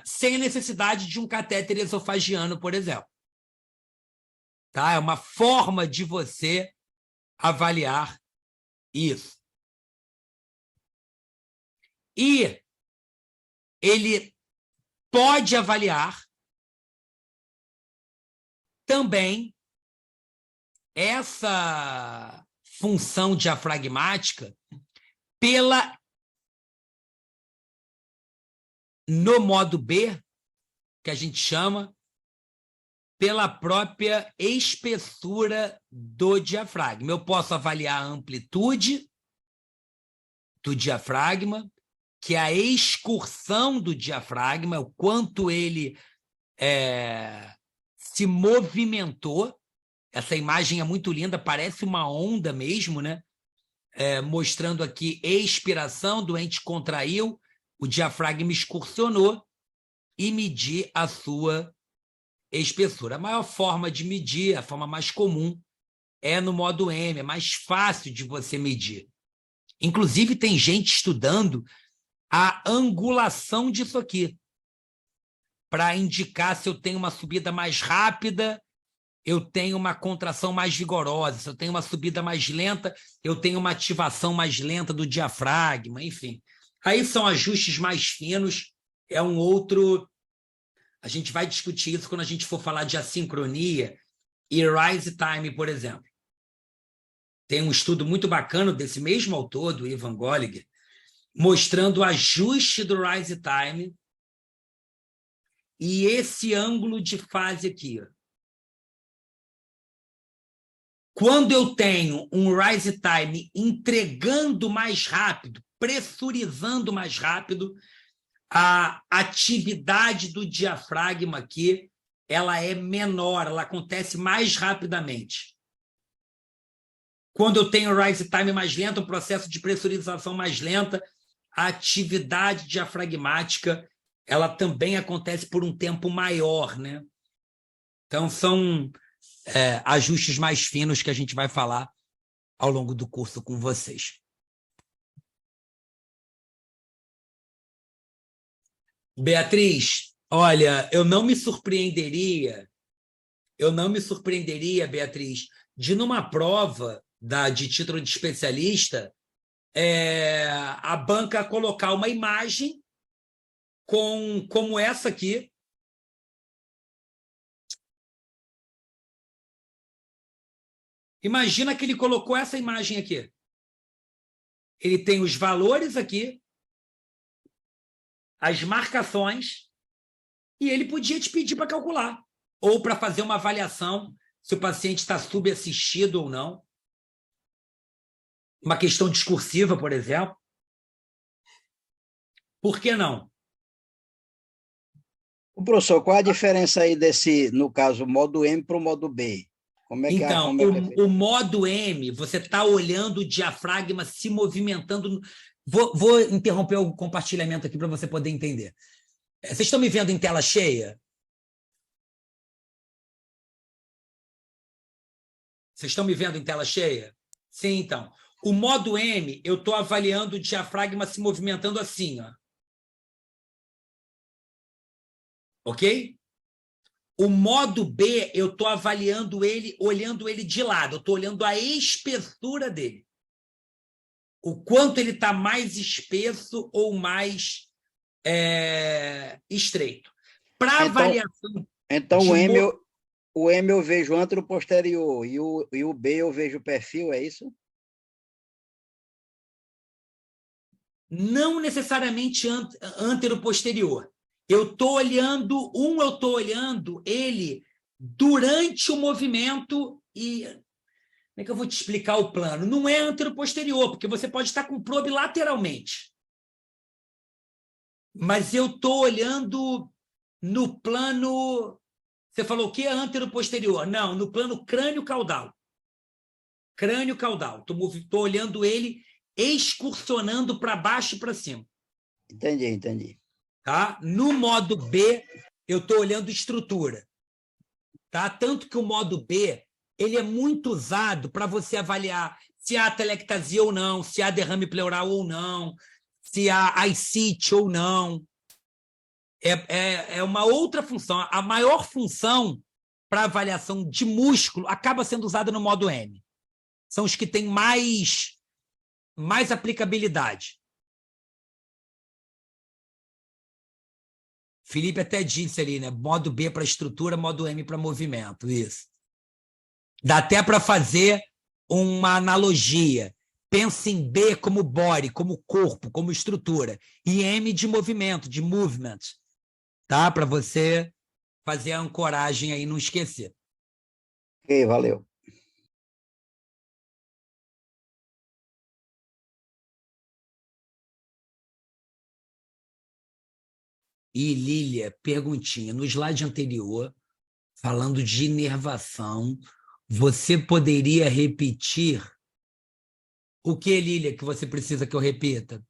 sem a necessidade de um catéter esofagiano, por exemplo. Tá? É uma forma de você avaliar isso. E ele pode avaliar também essa função diafragmática no modo B, que a gente chama, pela própria espessura do diafragma. Eu posso avaliar a amplitude do diafragma, que é a excursão do diafragma, o quanto ele se movimentou. Essa imagem é muito linda, parece uma onda mesmo, né? Mostrando aqui expiração, doente contraiu, o diafragma excursionou e medir a sua espessura. A maior forma de medir, a forma mais comum, é no modo M, é mais fácil de você medir. Inclusive, tem gente estudando a angulação disso aqui, para indicar se eu tenho uma subida mais rápida, eu tenho uma contração mais vigorosa, se eu tenho uma subida mais lenta, eu tenho uma ativação mais lenta do diafragma, enfim. Aí são ajustes mais finos, é um outro... A gente vai discutir isso quando a gente for falar de assincronia e rise time, por exemplo. Tem um estudo muito bacana desse mesmo autor, do Ivan Goliger, mostrando o ajuste do rise time e esse ângulo de fase aqui. Quando eu tenho um rise time entregando mais rápido, pressurizando mais rápido, a atividade do diafragma aqui, ela é menor, ela acontece mais rapidamente. Quando eu tenho rise time mais lento, um processo de pressurização mais lenta, a atividade diafragmática, ela também acontece por um tempo maior, né? Então, são ajustes mais finos que a gente vai falar ao longo do curso com vocês. Beatriz, olha, eu não me surpreenderia eu não me surpreenderia, Beatriz, de numa prova de título de especialista, a banca colocar uma imagem como essa aqui. Imagina que ele colocou essa imagem aqui. Ele tem os valores aqui, as marcações, e ele podia te pedir para calcular, ou para fazer uma avaliação se o paciente está subassistido ou não. Uma questão discursiva, por exemplo. Por que não? O professor, qual a diferença aí desse, no caso, modo M para o modo B? Então, o modo M, você está olhando o diafragma se movimentando. Vou interromper o compartilhamento aqui para você poder entender. Vocês estão me vendo em tela cheia? Vocês estão me vendo em tela cheia? Sim, então. O modo M, eu estou avaliando o diafragma se movimentando assim, ó. Ok? O modo B, eu estou avaliando ele, olhando ele de lado. Eu estou olhando a espessura dele. O quanto ele está mais espesso ou mais estreito. Para avaliação... Então, o M eu vejo antero-posterior e o B eu vejo perfil, é isso? Não necessariamente antero-posterior. Eu estou olhando ele durante o movimento e... Como é que eu vou te explicar o plano? Não é antero-posterior, porque você pode estar com probe lateralmente. Mas eu estou olhando no plano... Você falou o que é antero-posterior? Não, no plano crânio-caudal. Crânio-caudal. Estou olhando ele excursionando para baixo e para cima. Entendi. Tá? No modo B, eu estou olhando estrutura. Tá? Tanto que o modo B ele é muito usado para você avaliar se há atelectasia ou não, se há derrame pleural ou não, se há ascite ou não. É uma outra função. A maior função para avaliação de músculo acaba sendo usada no modo M. São os que têm mais aplicabilidade. Felipe até disse ali, né? Modo B para estrutura, modo M para movimento. Isso. Dá até para fazer uma analogia. Pensa em B como body, como corpo, como estrutura. E M de movimento, de movement. Tá? Para você fazer a ancoragem aí e não esquecer. Ok, valeu. E, Lília, perguntinha. No slide anterior, falando de inervação, você poderia repetir o que, Lília, que você precisa que eu repita?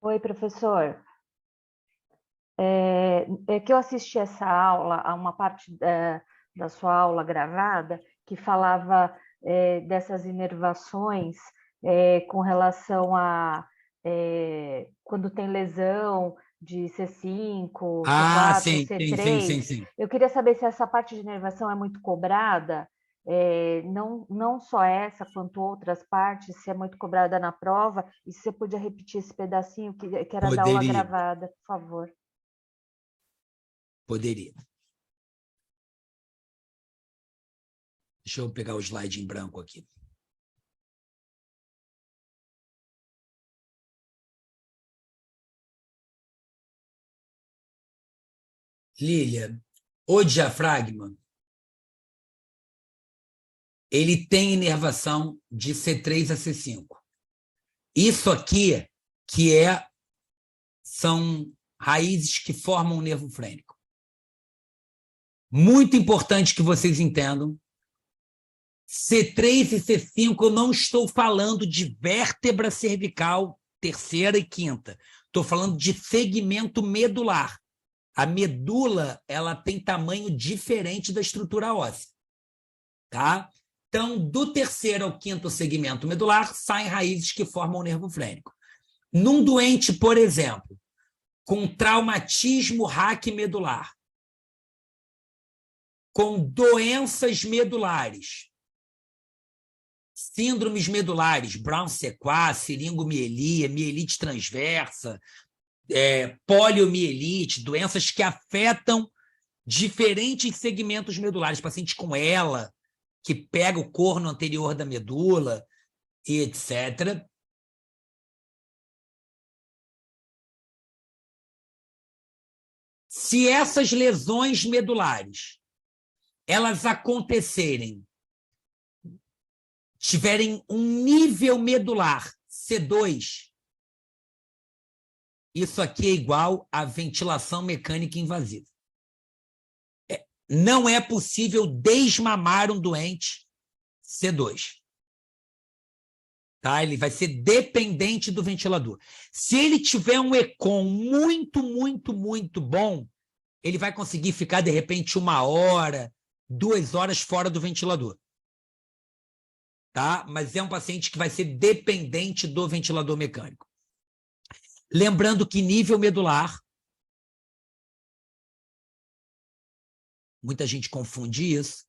Oi, professor. É que eu assisti essa aula, a uma parte da sua aula gravada, que falava dessas inervações com relação a quando tem lesão de C5, C4, C3. Sim. Eu queria saber se essa parte de inervação é muito cobrada, não só essa, quanto outras partes, se é muito cobrada na prova, e se você podia repetir esse pedacinho que era da aula gravada, por favor. Poderia. Deixa eu pegar o slide em branco aqui. Lília, o diafragma, ele tem inervação de C3 a C5. Isso aqui são raízes que formam o nervo frênico. Muito importante que vocês entendam, C3 e C5, eu não estou falando de vértebra cervical terceira e quinta. Estou falando de segmento medular. A medula, ela tem tamanho diferente da estrutura óssea. Tá? Então, do terceiro ao quinto segmento medular, saem raízes que formam o nervo frênico. Num doente, por exemplo, com traumatismo raquimedular, com doenças medulares, síndromes medulares, Brown-Séquard, siringomielia, mielite transversa, poliomielite, doenças que afetam diferentes segmentos medulares, paciente com ELA, que pega o corno anterior da medula, e etc. Se essas lesões medulares elas acontecerem, tiverem um nível medular C2, isso aqui é igual a ventilação mecânica invasiva. Não é possível desmamar um doente C2. Tá? Ele vai ser dependente do ventilador. Se ele tiver um ECOM muito, muito, muito bom, ele vai conseguir ficar, de repente, 1 hora, 2 horas fora do ventilador. Tá? Mas é um paciente que vai ser dependente do ventilador mecânico. Lembrando que nível medular, muita gente confunde isso.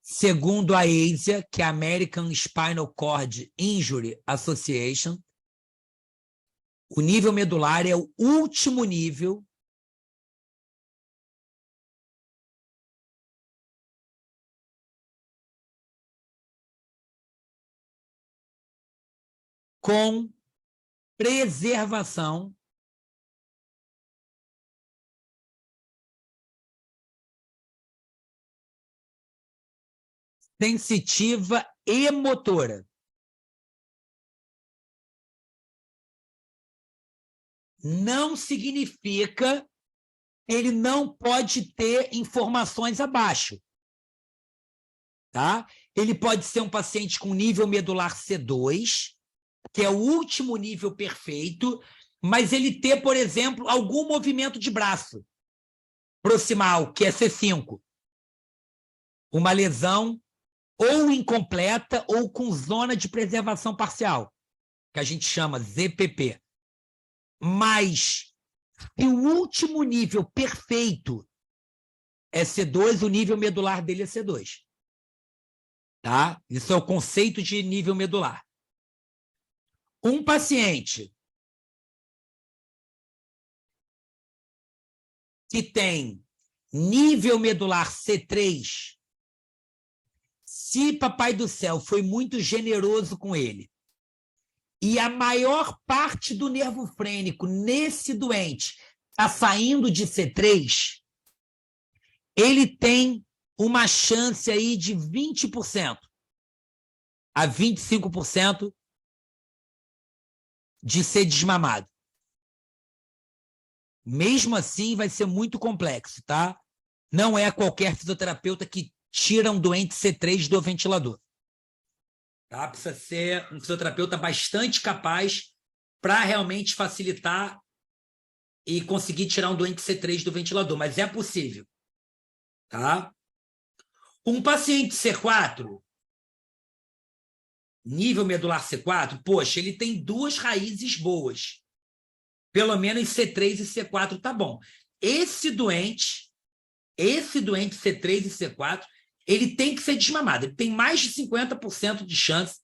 Segundo a ASIA, que é a American Spinal Cord Injury Association, o nível medular é o último nível com preservação sensitiva e motora. Não significa que ele não pode ter informações abaixo. Tá? Ele pode ser um paciente com nível medular C2, que é o último nível perfeito, mas ele ter, por exemplo, algum movimento de braço proximal, que é C5. Uma lesão ou incompleta ou com zona de preservação parcial, que a gente chama ZPP. Mas se o último nível perfeito é C2, o nível medular dele é C2. Tá? Isso é o conceito de nível medular. Um paciente que tem nível medular C3, se Papai do Céu foi muito generoso com ele, e a maior parte do nervo frênico nesse doente está saindo de C3, ele tem uma chance aí de 20% a 25% de ser desmamado. Mesmo assim, vai ser muito complexo, tá? Não é qualquer fisioterapeuta que tira um doente C3 do ventilador. Tá? Precisa ser um fisioterapeuta bastante capaz para realmente facilitar e conseguir tirar um doente C3 do ventilador, mas é possível. Tá? Um paciente C4, nível medular C4, poxa, ele tem 2 raízes boas. Pelo menos C3 e C4 tá bom. Esse doente C3 e C4, ele tem que ser desmamado. Ele tem mais de 50% de chance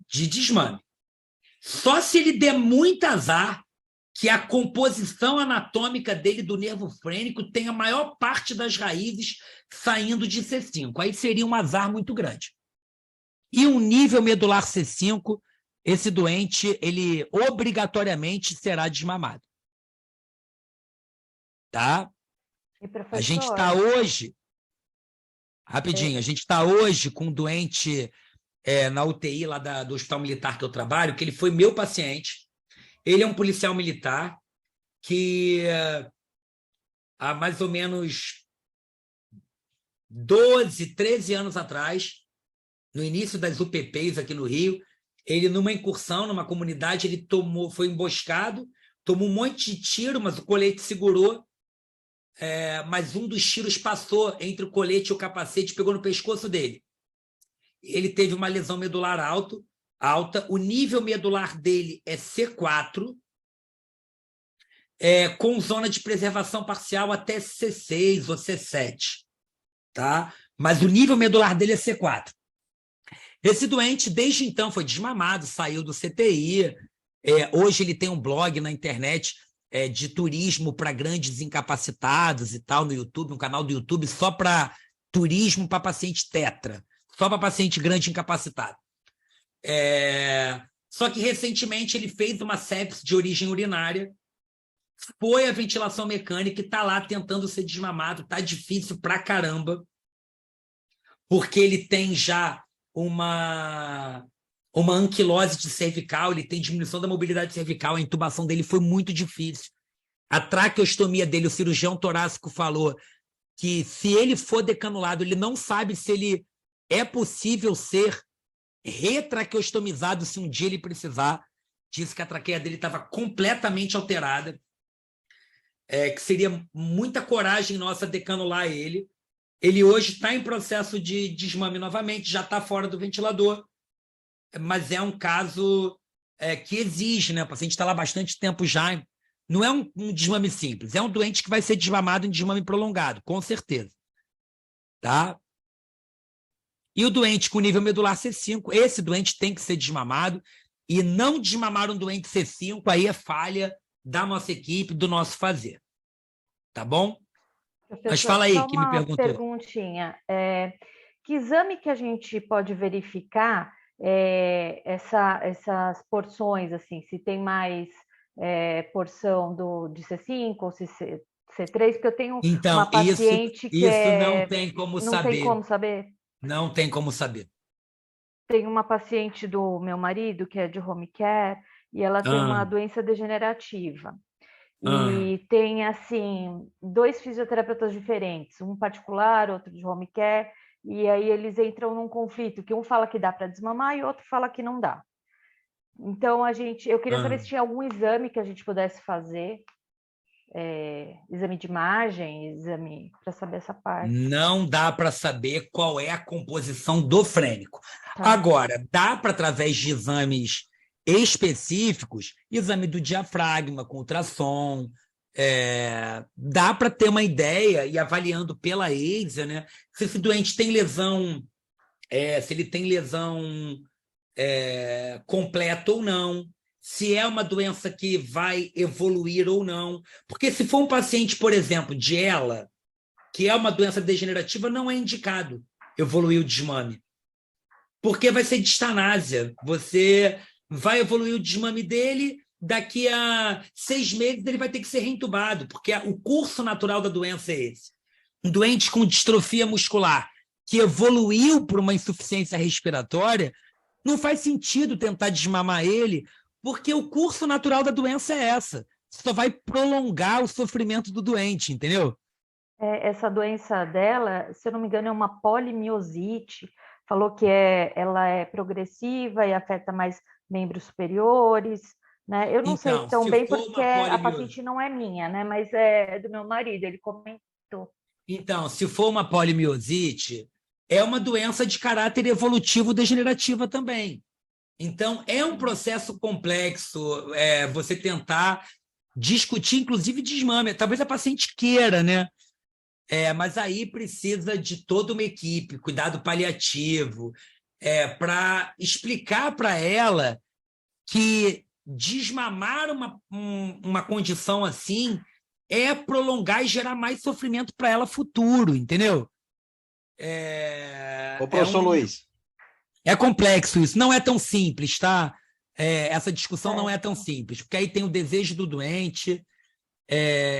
de desmame. Só se ele der muito azar que a composição anatômica dele do nervo frênico tem a maior parte das raízes saindo de C5. Aí seria um azar muito grande. E um nível medular C5, esse doente, ele obrigatoriamente será desmamado. Tá? A gente está hoje... Rapidinho, a gente está hoje com um doente na UTI lá do Hospital Militar que eu trabalho, que ele foi meu paciente. Ele é um policial militar que há mais ou menos 12, 13 anos atrás, no início das UPPs aqui no Rio, ele numa incursão, numa comunidade, ele foi emboscado, tomou um monte de tiro, mas o colete segurou, mas um dos tiros passou entre o colete e o capacete, pegou no pescoço dele. Ele teve uma lesão medular alta, alta. O nível medular dele é C4, com zona de preservação parcial até C6 ou C7, tá? Mas o nível medular dele é C4. Esse doente, desde então, foi desmamado, saiu do CTI. Hoje ele tem um blog na internet de turismo para grandes incapacitados e tal, no YouTube, um canal do YouTube só para turismo para paciente tetra, só para paciente grande incapacitado. Só que recentemente ele fez uma sepse de origem urinária, foi a ventilação mecânica e está lá tentando ser desmamado. Está difícil pra caramba, porque ele tem já uma anquilose de cervical, ele tem diminuição da mobilidade cervical, a intubação dele foi muito difícil. A traqueostomia dele, o cirurgião torácico falou que se ele for decanulado, ele não sabe se ele é possível ser retraqueostomizado se um dia ele precisar. Disse que a traqueia dele estava completamente alterada, que seria muita coragem nossa decanular ele. Ele hoje está em processo de desmame novamente, já está fora do ventilador, mas é um caso que exige, né? O paciente está lá há bastante tempo já. Não é um desmame simples, é um doente que vai ser desmamado em desmame prolongado, com certeza. Tá? E o doente com nível medular C5, esse doente tem que ser desmamado, e não desmamar um doente C5, aí é falha da nossa equipe, do nosso fazer. Tá bom? Professor, mas fala aí, só que me uma perguntou. perguntinha. Que exame que a gente pode verificar essas porções, assim, se tem mais porção de C5 ou se C3, porque eu tenho Então, uma paciente que isso não tem como não saber. tem como saber? Não tem como saber. Tem uma paciente do meu marido, que é de home care, e ela tem uma doença degenerativa. E tem, assim, 2 fisioterapeutas diferentes, um particular, outro de home care, e aí eles entram num conflito, que um fala que dá para desmamar e outro fala que não dá. Então, eu queria saber se tinha algum exame que a gente pudesse fazer, exame de imagem, exame para saber essa parte. Não dá para saber qual é a composição do frênico. Tá. Agora, dá para, através de exames específicos, exame do diafragma com ultrassom, dá para ter uma ideia, e avaliando pela EISA, né, se esse doente tem lesão, se ele tem lesão completa ou não, se é uma doença que vai evoluir ou não. Porque se for um paciente, por exemplo, de ELA, que é uma doença degenerativa, não é indicado evoluir o desmame. Porque vai ser distanásia. Você vai evoluir o desmame dele, daqui a 6 meses ele vai ter que ser reintubado, porque o curso natural da doença é esse. Um doente com distrofia muscular que evoluiu por uma insuficiência respiratória, não faz sentido tentar desmamar ele, porque o curso natural da doença é essa. Só vai prolongar o sofrimento do doente, entendeu? Essa doença dela, se eu não me engano, é uma polimiosite. Falou que ela é progressiva e afeta mais membros superiores, né? Eu não sei tão bem porque a paciente não é minha, né? Mas é do meu marido, ele comentou. Então, se for uma polimiosite, é uma doença de caráter evolutivo degenerativa também. Então, é um processo complexo você tentar discutir, inclusive, desmame. Talvez a paciente queira, né? Mas aí precisa de toda uma equipe, cuidado paliativo, para explicar para ela que desmamar uma condição assim é prolongar e gerar mais sofrimento para ela futuro, entendeu? Ô, professor Luiz. É complexo isso, não é tão simples, tá? Essa discussão não é tão simples, porque aí tem o desejo do doente.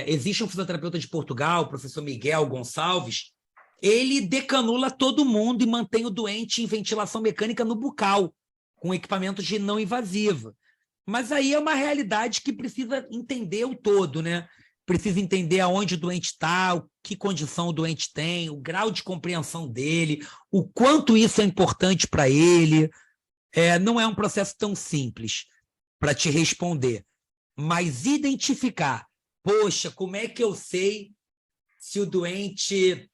Existe um fisioterapeuta de Portugal, o professor Miguel Gonçalves, ele decanula todo mundo e mantém o doente em ventilação mecânica no bucal, com equipamento de não invasiva. Mas aí é uma realidade que precisa entender o todo, né? Precisa entender aonde o doente está, que condição o doente tem, o grau de compreensão dele, o quanto isso é importante para ele. Não é um processo tão simples para te responder, mas identificar, poxa, como é que eu sei se o doente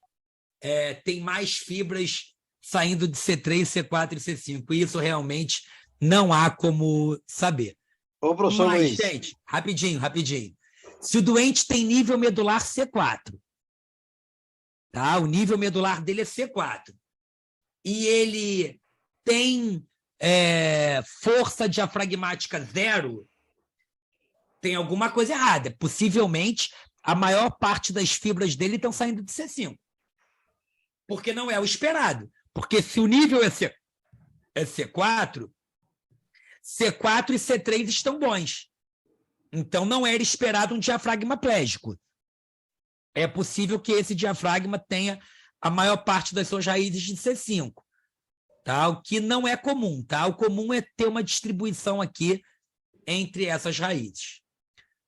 tem mais fibras saindo de C3, C4 e C5? E isso realmente não há como saber. Ô, professor Mas, Luiz, gente, rapidinho. Se o doente tem nível medular C4, tá? O nível medular dele é C4, e ele tem força diafragmática 0, tem alguma coisa errada. Possivelmente, a maior parte das fibras dele estão saindo de C5. Porque não é o esperado. Porque se o nível é C4, C4 e C3 estão bons. Então, não era esperado um diafragma plégico. É possível que esse diafragma tenha a maior parte das suas raízes de C5. Tá? O que não é comum. Tá? O comum é ter uma distribuição aqui entre essas raízes.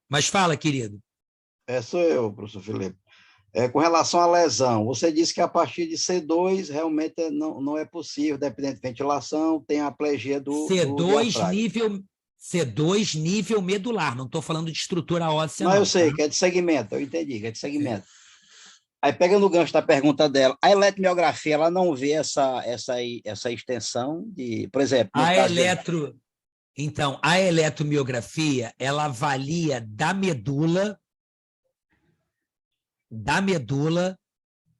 Mas fala, querido. sou eu, professor Felipe. Com relação à lesão, você disse que a partir de C2 realmente não é possível, dependendo de ventilação, tem a aplegia do diafragma. C2 nível medular, não estou falando de estrutura óssea, Não, não. eu sei, Tá? que é de segmento, eu entendi, que é de segmento. Aí, pegando o gancho da pergunta dela, a eletromiografia, ela não vê essa extensão de, por exemplo, no caso Então, a eletromiografia, ela avalia da medula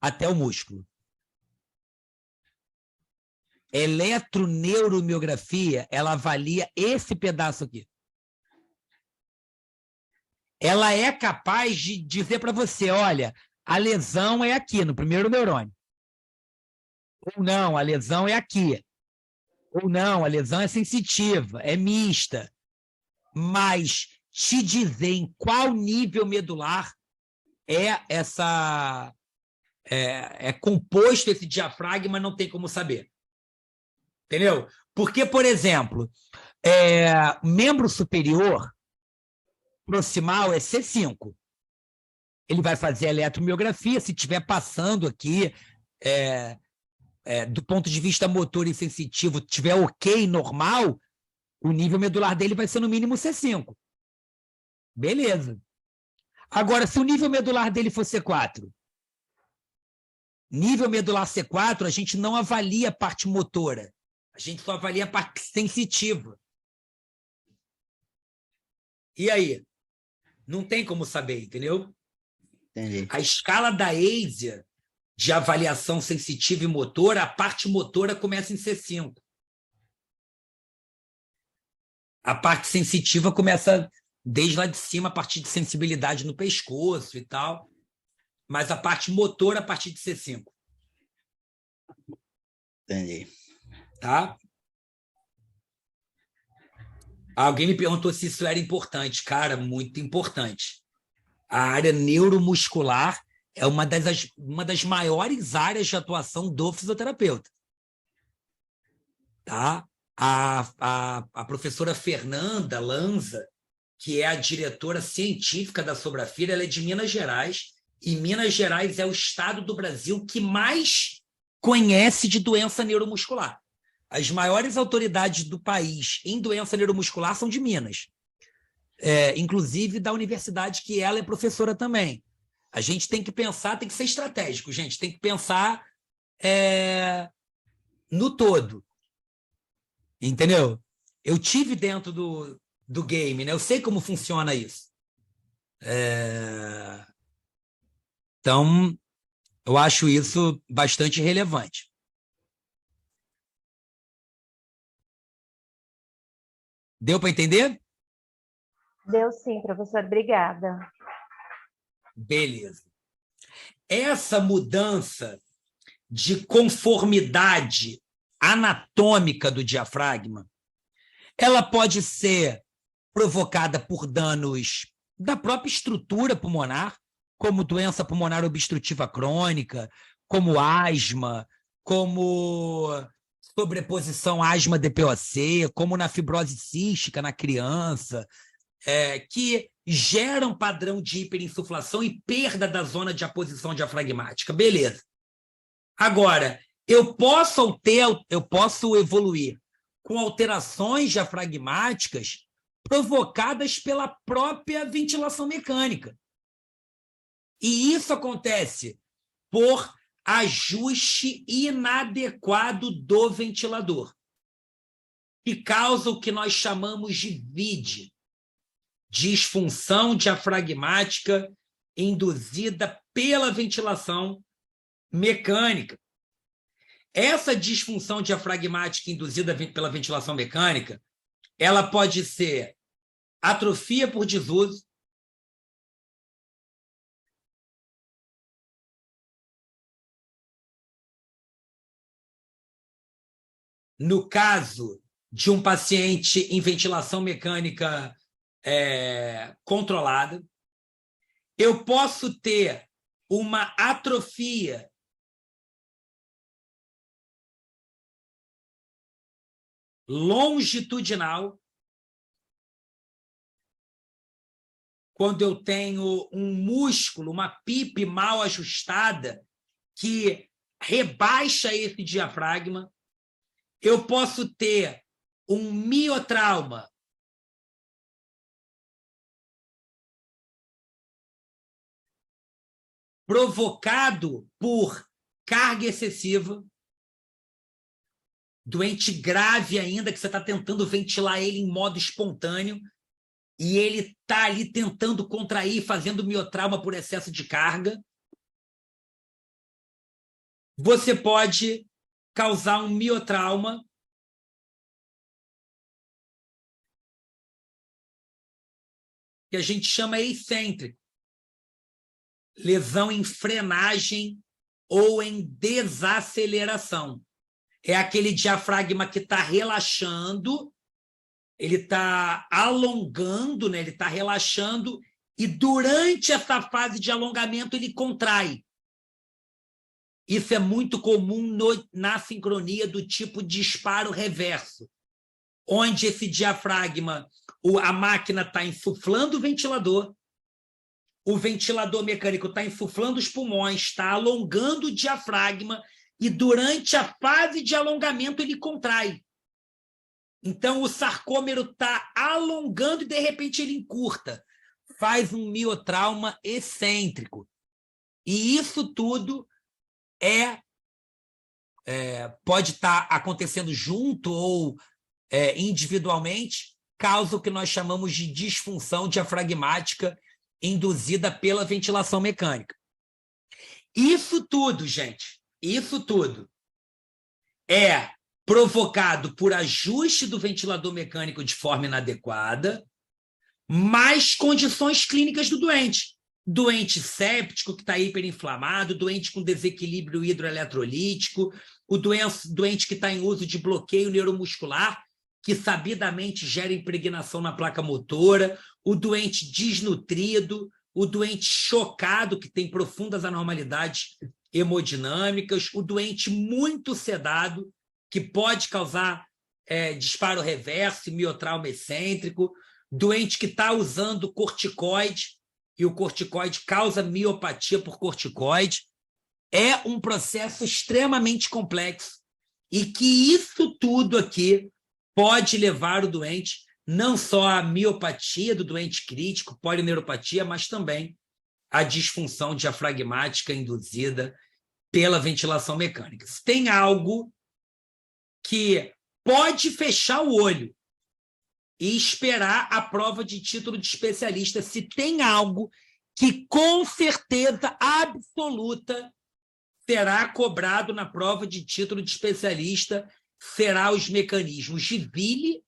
até o músculo. Eletroneuromiografia, ela avalia esse pedaço aqui. Ela é capaz de dizer para você, olha, a lesão é aqui, no primeiro neurônio. Ou não, a lesão é aqui. Ou não, a lesão é sensitiva, é mista. Mas te dizer em qual nível medular é composto esse diafragma, não tem como saber. Entendeu? Porque, por exemplo, membro superior proximal é C5. Ele vai fazer a eletromiografia, se estiver passando aqui, do ponto de vista motor e sensitivo, estiver ok, normal, o nível medular dele vai ser no mínimo C5. Beleza. Agora, se o nível medular dele for C4, nível medular C4, a gente não avalia a parte motora, a gente só avalia a parte sensitiva. E aí? Não tem como saber, entendeu? Entendi. A escala da ASIA de avaliação sensitiva e motora, a parte motora começa em C5. A parte sensitiva começa desde lá de cima, a partir de sensibilidade no pescoço e tal, mas a parte motora a partir de C5. Entendi. Tá? Alguém me perguntou se isso era importante. Cara, muito importante. A área neuromuscular é uma das maiores áreas de atuação do fisioterapeuta. Tá? A professora Fernanda Lanza, que é a diretora científica da Sobrafira, ela é de Minas Gerais, e Minas Gerais é o estado do Brasil que mais conhece de doença neuromuscular. As maiores autoridades do país em doença neuromuscular são de Minas, inclusive da universidade que ela é professora também. A gente tem que pensar, tem que ser estratégico, gente, tem que pensar no todo. Entendeu? Eu tive dentro do game, né? Eu sei como funciona isso. Então, eu acho isso bastante relevante. Deu para entender? Deu sim, professor. Obrigada. Beleza. Essa mudança de conformidade anatômica do diafragma, ela pode ser provocada por danos da própria estrutura pulmonar, como doença pulmonar obstrutiva crônica, como asma, como sobreposição asma-DPOC, como na fibrose cística na criança, que geram padrão de hiperinsuflação e perda da zona de aposição diafragmática. Beleza. Agora, eu posso evoluir com alterações diafragmáticas provocadas pela própria ventilação mecânica. E isso acontece por ajuste inadequado do ventilador. que causa o que nós chamamos de VID, disfunção diafragmática induzida pela ventilação mecânica. Essa disfunção diafragmática induzida pela ventilação mecânica, ela pode ser atrofia por desuso, no caso de um paciente em ventilação mecânica controlada, eu posso ter uma atrofia longitudinal, quando eu tenho um músculo, uma PIP mal ajustada, que rebaixa esse diafragma. Eu posso ter um miotrauma provocado por carga excessiva, doente grave ainda, que você está tentando ventilar ele em modo espontâneo, e ele está ali tentando contrair, fazendo miotrauma por excesso de carga. Você pode causar um miotrauma que a gente chama excêntrico, lesão em frenagem ou em desaceleração. É aquele diafragma que está relaxando, ele está alongando, né? Ele está relaxando, e durante essa fase de alongamento ele contrai. Isso é muito comum na sincronia do tipo disparo reverso, onde esse diafragma, a máquina está insuflando o ventilador mecânico está insuflando os pulmões, está alongando o diafragma, e durante a fase de alongamento ele contrai. Então, o sarcômero está alongando e, de repente, ele encurta. Faz um miotrauma excêntrico. E isso tudo pode estar acontecendo junto ou individualmente, causa o que nós chamamos de disfunção diafragmática induzida pela ventilação mecânica. Isso tudo, gente, isso tudo é provocado por ajuste do ventilador mecânico de forma inadequada, mais condições clínicas do doente. Doente séptico, que está hiperinflamado, doente com desequilíbrio hidroeletrolítico, o doente que está em uso de bloqueio neuromuscular, que sabidamente gera impregnação na placa motora, o doente desnutrido, o doente chocado, que tem profundas anormalidades hemodinâmicas, o doente muito sedado, que pode causar disparo reverso, miotrauma excêntrico, doente que está usando corticoide, e o corticoide causa miopatia por corticoide. É um processo extremamente complexo, e que isso tudo aqui pode levar o doente não só à miopatia do doente crítico, polineuropatia, mas também à disfunção diafragmática induzida pela ventilação mecânica. Se tem algo que pode fechar o olho e esperar a prova de título de especialista, se tem algo que com certeza absoluta será cobrado na prova de título de especialista, será os mecanismos de Ville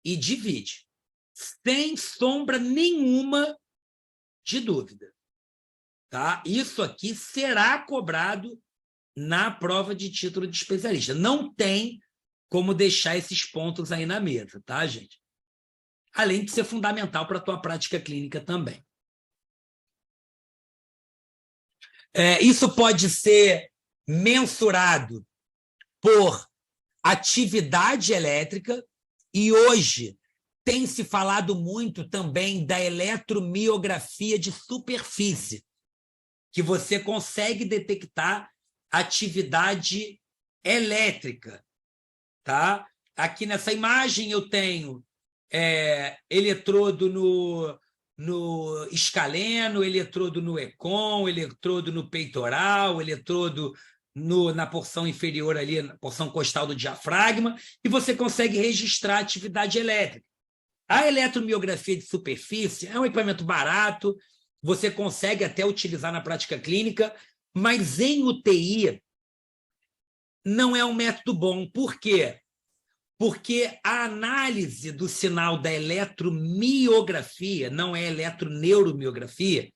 e de VID, sem sombra nenhuma de dúvida. Tá? Isso aqui será cobrado na prova de título de especialista. Não tem como deixar esses pontos aí na mesa, tá, gente? Além de ser fundamental para a tua prática clínica também. Isso pode ser mensurado por atividade elétrica, e hoje tem se falado muito também da eletromiografia de superfície, que você consegue detectar atividade elétrica. Tá? Aqui nessa imagem eu tenho eletrodo no escaleno, eletrodo no ECOM, eletrodo no peitoral, eletrodo na porção inferior ali, na porção costal do diafragma, e você consegue registrar a atividade elétrica. A eletromiografia de superfície é um equipamento barato, você consegue até utilizar na prática clínica, mas em UTI não é um método bom. Por quê? Porque a análise do sinal da eletromiografia, não é eletroneuromiografia,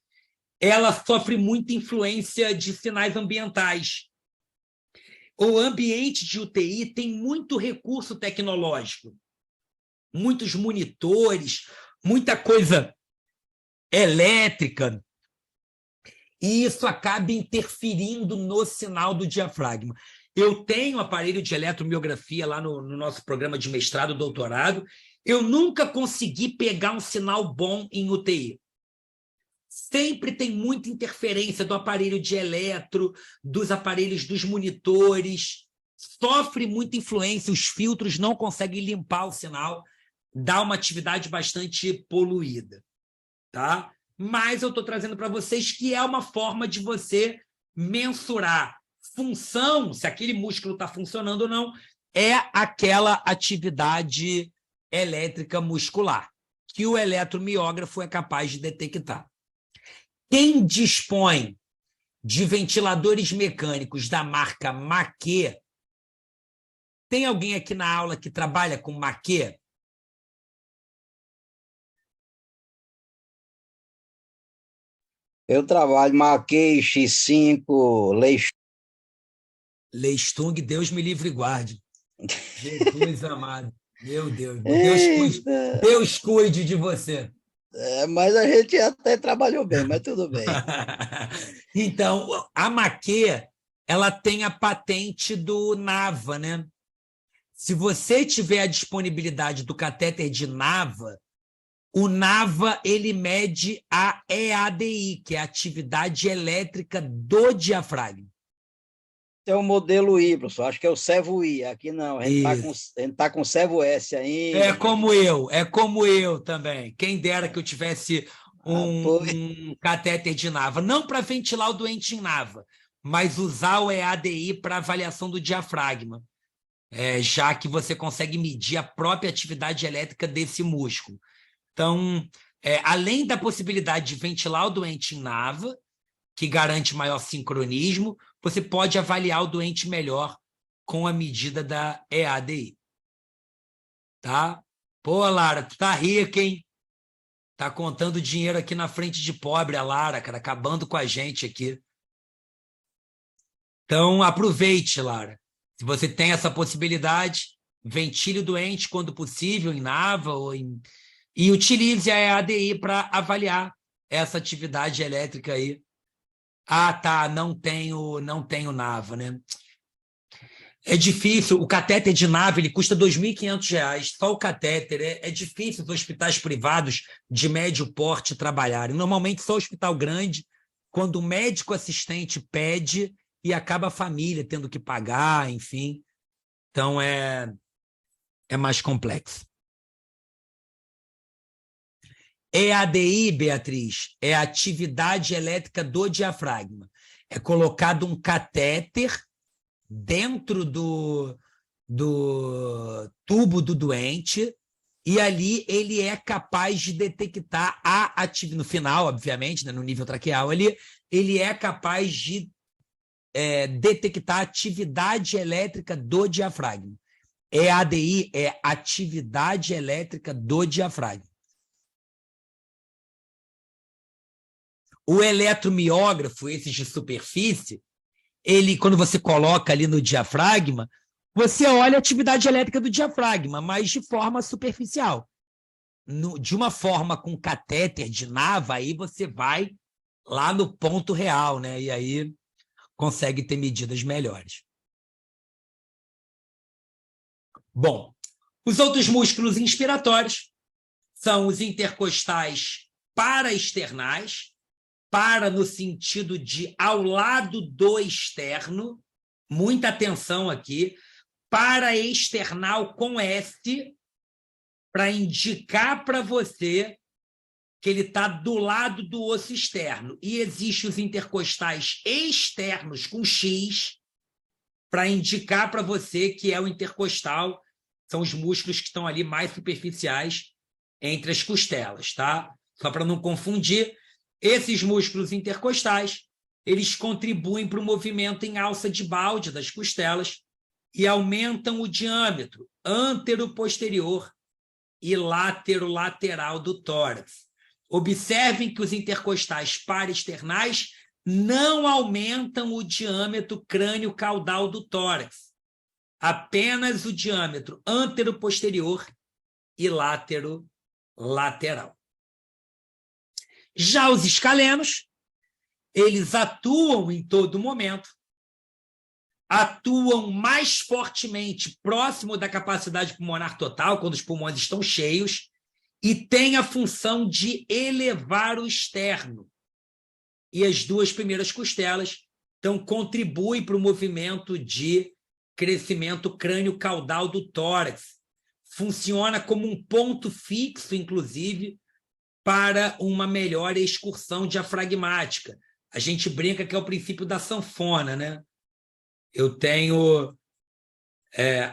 ela sofre muita influência de sinais ambientais. O ambiente de UTI tem muito recurso tecnológico, muitos monitores, muita coisa elétrica, e isso acaba interferindo no sinal do diafragma. Eu tenho aparelho de eletromiografia lá no nosso programa de mestrado, doutorado, eu nunca consegui pegar um sinal bom em UTI. Sempre tem muita interferência do aparelho de eletro, dos aparelhos dos monitores, sofre muita influência, os filtros não conseguem limpar o sinal, dá uma atividade bastante poluída, tá? Mas eu estou trazendo para vocês que é uma forma de você mensurar função, se aquele músculo está funcionando ou não, é aquela atividade elétrica muscular, que o eletromiógrafo é capaz de detectar. Quem dispõe de ventiladores mecânicos da marca Maquet, tem alguém aqui na aula que trabalha com Maquet? Eu trabalho Maquet, X5, Leistung, Deus me livre e guarde. Jesus amado. Meu Deus. Eita. Deus cuide de você. Mas a gente até trabalhou bem, mas tudo bem. Então, a Maquet, ela tem a patente do NAVA, né? Se você tiver a disponibilidade do catéter de NAVA, o NAVA ele mede a EADI, que é a atividade elétrica do diafragma. É o modelo I, professor. Acho que é o Servo I. Aqui não, a gente está com o Servo S ainda. É como eu também. Quem dera que eu tivesse um catéter de NAVA. Não para ventilar o doente em NAVA, mas usar o EADI para avaliação do diafragma, já que você consegue medir a própria atividade elétrica desse músculo. Então, além da possibilidade de ventilar o doente em NAVA, que garante maior sincronismo, você pode avaliar o doente melhor com a medida da EADI. Tá? Pô, Lara, tu tá rica, hein? Tá contando dinheiro aqui na frente de pobre, a Lara, cara, acabando com a gente aqui. Então, aproveite, Lara. Se você tem essa possibilidade, ventile o doente quando possível em NAVA e utilize a EADI para avaliar essa atividade elétrica aí. Ah, tá, não tenho NAVA, né? É difícil, o catéter de NAVA ele custa R$ 2.500, só o catéter. É difícil os hospitais privados de médio porte trabalharem. Normalmente só hospital grande, quando o médico assistente pede e acaba a família tendo que pagar, enfim. Então é mais complexo. EADI, Beatriz, é a atividade elétrica do diafragma. É colocado um catéter dentro do tubo do doente e ali ele é capaz de detectar no final, obviamente, né, no nível traqueal ali, ele é capaz de detectar a atividade elétrica do diafragma. EADI é atividade elétrica do diafragma. O eletromiógrafo, esses de superfície, ele, quando você coloca ali no diafragma, você olha a atividade elétrica do diafragma, mas de forma superficial. De uma forma com catéter de NAVA, aí você vai lá no ponto real, né? E aí consegue ter medidas melhores. Bom, os outros músculos inspiratórios são os intercostais paraesternais, para no sentido de ao lado do externo, muita atenção aqui, paraesternal com S, para indicar para você que ele está do lado do osso externo. E existem os intercostais externos com X, para indicar para você que é o intercostal, são os músculos que estão ali mais superficiais entre as costelas, tá? Só para não confundir, esses músculos intercostais, eles contribuem para o movimento em alça de balde das costelas e aumentam o diâmetro antero-posterior e látero-lateral do tórax. Observem que os intercostais paraesternais não aumentam o diâmetro crânio-caudal do tórax, apenas o diâmetro antero-posterior e látero-lateral. Já os escalenos, eles atuam em todo momento, atuam mais fortemente próximo da capacidade pulmonar total, quando os pulmões estão cheios, e têm a função de elevar o externo. E as duas primeiras costelas, então, contribuem para o movimento de crescimento crânio-caudal do tórax. Funciona como um ponto fixo, inclusive, para uma melhor excursão diafragmática. A gente brinca que é o princípio da sanfona, né? Eu tenho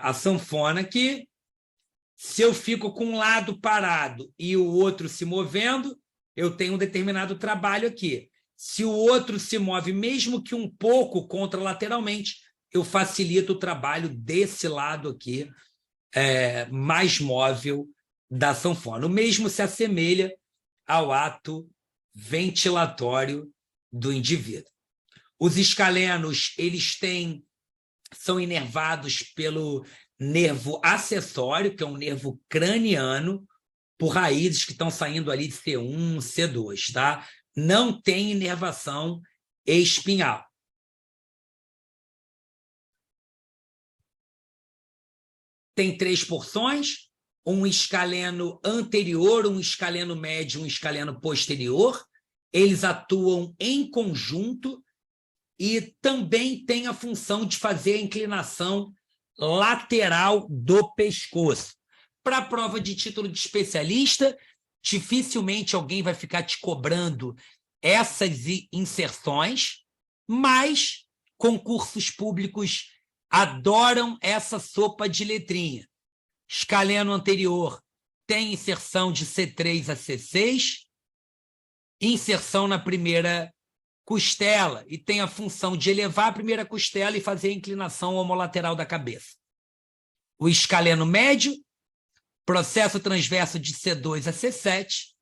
a sanfona que, se eu fico com um lado parado e o outro se movendo, eu tenho um determinado trabalho aqui. Se o outro se move, mesmo que um pouco contralateralmente, eu facilito o trabalho desse lado aqui, mais móvel da sanfona. O mesmo se assemelha ao ato ventilatório do indivíduo. Os escalenos, eles são inervados pelo nervo acessório, que é um nervo craniano, por raízes que estão saindo ali de C1, C2, tá? Não tem inervação espinhal. Tem 3 porções, um escaleno anterior, um escaleno médio, um escaleno posterior. Eles atuam em conjunto e também tem a função de fazer a inclinação lateral do pescoço. Para a prova de título de especialista, dificilmente alguém vai ficar te cobrando essas inserções, mas concursos públicos adoram essa sopa de letrinha. Escaleno anterior tem inserção de C3 a C6, inserção na primeira costela, e tem a função de elevar a primeira costela e fazer a inclinação homolateral da cabeça. O escaleno médio, processo transverso de C2 a C7,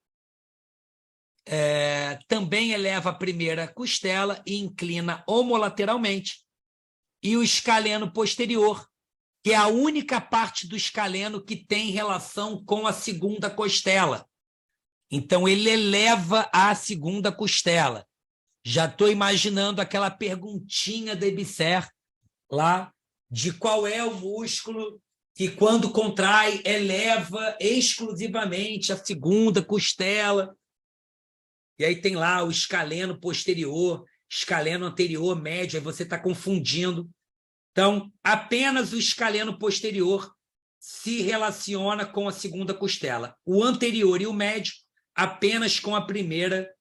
também eleva a primeira costela e inclina homolateralmente. E o escaleno posterior, que é a única parte do escaleno que tem relação com a segunda costela. Então, ele eleva a segunda costela. Já estou imaginando aquela perguntinha da EBSER lá, de qual é o músculo que, quando contrai, eleva exclusivamente a segunda costela. E aí tem lá o escaleno posterior, escaleno anterior, médio, aí você está confundindo. Então, apenas o escaleno posterior se relaciona com a segunda costela. O anterior e o médio, apenas com a primeira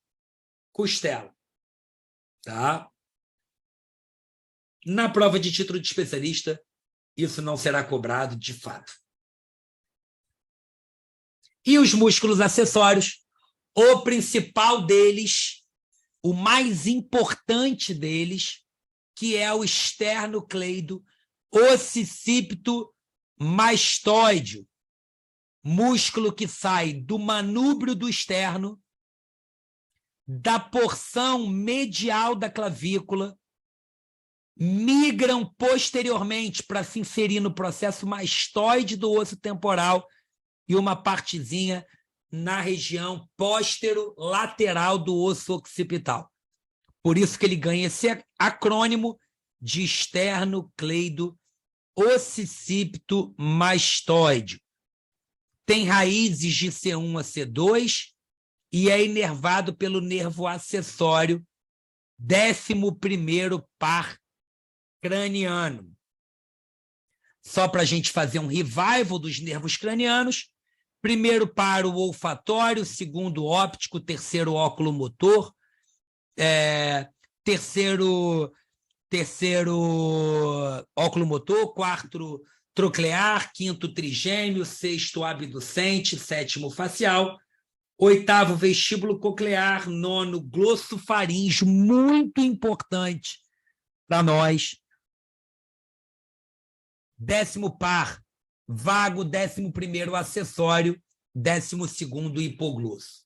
costela. Tá? Na prova de título de especialista, isso não será cobrado de fato. E os músculos acessórios, o principal deles, o mais importante deles, que é o esternocleido occipito mastoide, músculo que sai do manúbrio do externo, da porção medial da clavícula, migram posteriormente para se inserir no processo mastoide do osso temporal e uma partezinha na região póstero-lateral do osso occipital. Por isso que ele ganha esse acrônimo de esternocleido occipito mastoide. Tem raízes de C1 a C2 e é inervado pelo nervo acessório 11º par craniano. Só para a gente fazer um revival dos nervos cranianos, primeiro par o olfatório, segundo óptico, terceiro óculo motor, terceiro terceiro óculomotor, quarto troclear, quinto trigêmeo, sexto abducente, sétimo facial, oitavo vestíbulo coclear, nono glossofaríngeo, muito importante para nós. Décimo par, vago, 11º acessório, 12º hipoglosso.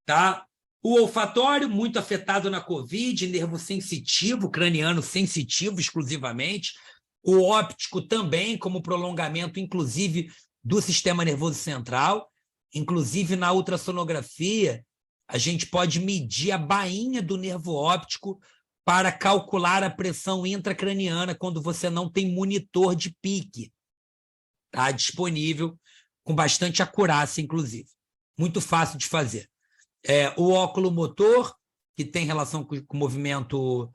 Tá? O olfatório, muito afetado na COVID, nervo sensitivo, craniano sensitivo exclusivamente. O óptico também, como prolongamento, inclusive, do sistema nervoso central. Inclusive, na ultrassonografia, a gente pode medir a bainha do nervo óptico para calcular a pressão intracraniana quando você não tem monitor de pique. Está disponível com bastante acurácia, inclusive. Muito fácil de fazer. O óculo motor, que tem relação com o movimento